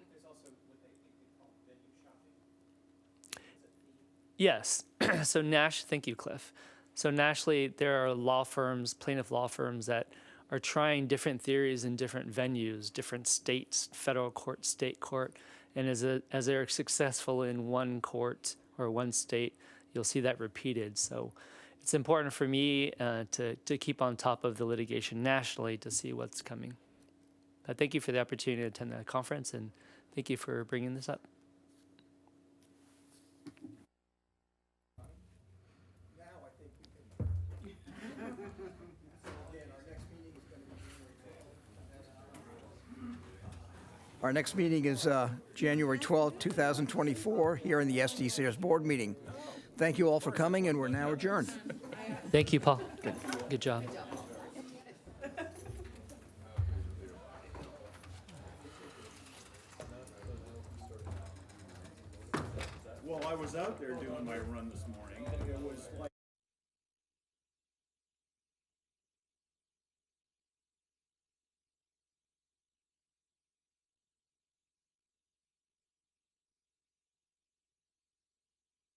Yes. So thank you, Cliff. So nationally, there are law firms, plaintiff law firms that are trying different theories in different venues, different states, federal court, state court. And as they're successful in one court or one state, you'll see that repeated. So it's important for me to keep on top of the litigation nationally to see what's coming. But thank you for the opportunity to attend the conference, and thank you for bringing this up. Our next meeting is January 12th, 2024, here in the SDCERS board meeting. Thank you all for coming, and we're now adjourned. Thank you, Paul. Good job. Well, I was out there doing my run this morning. It was like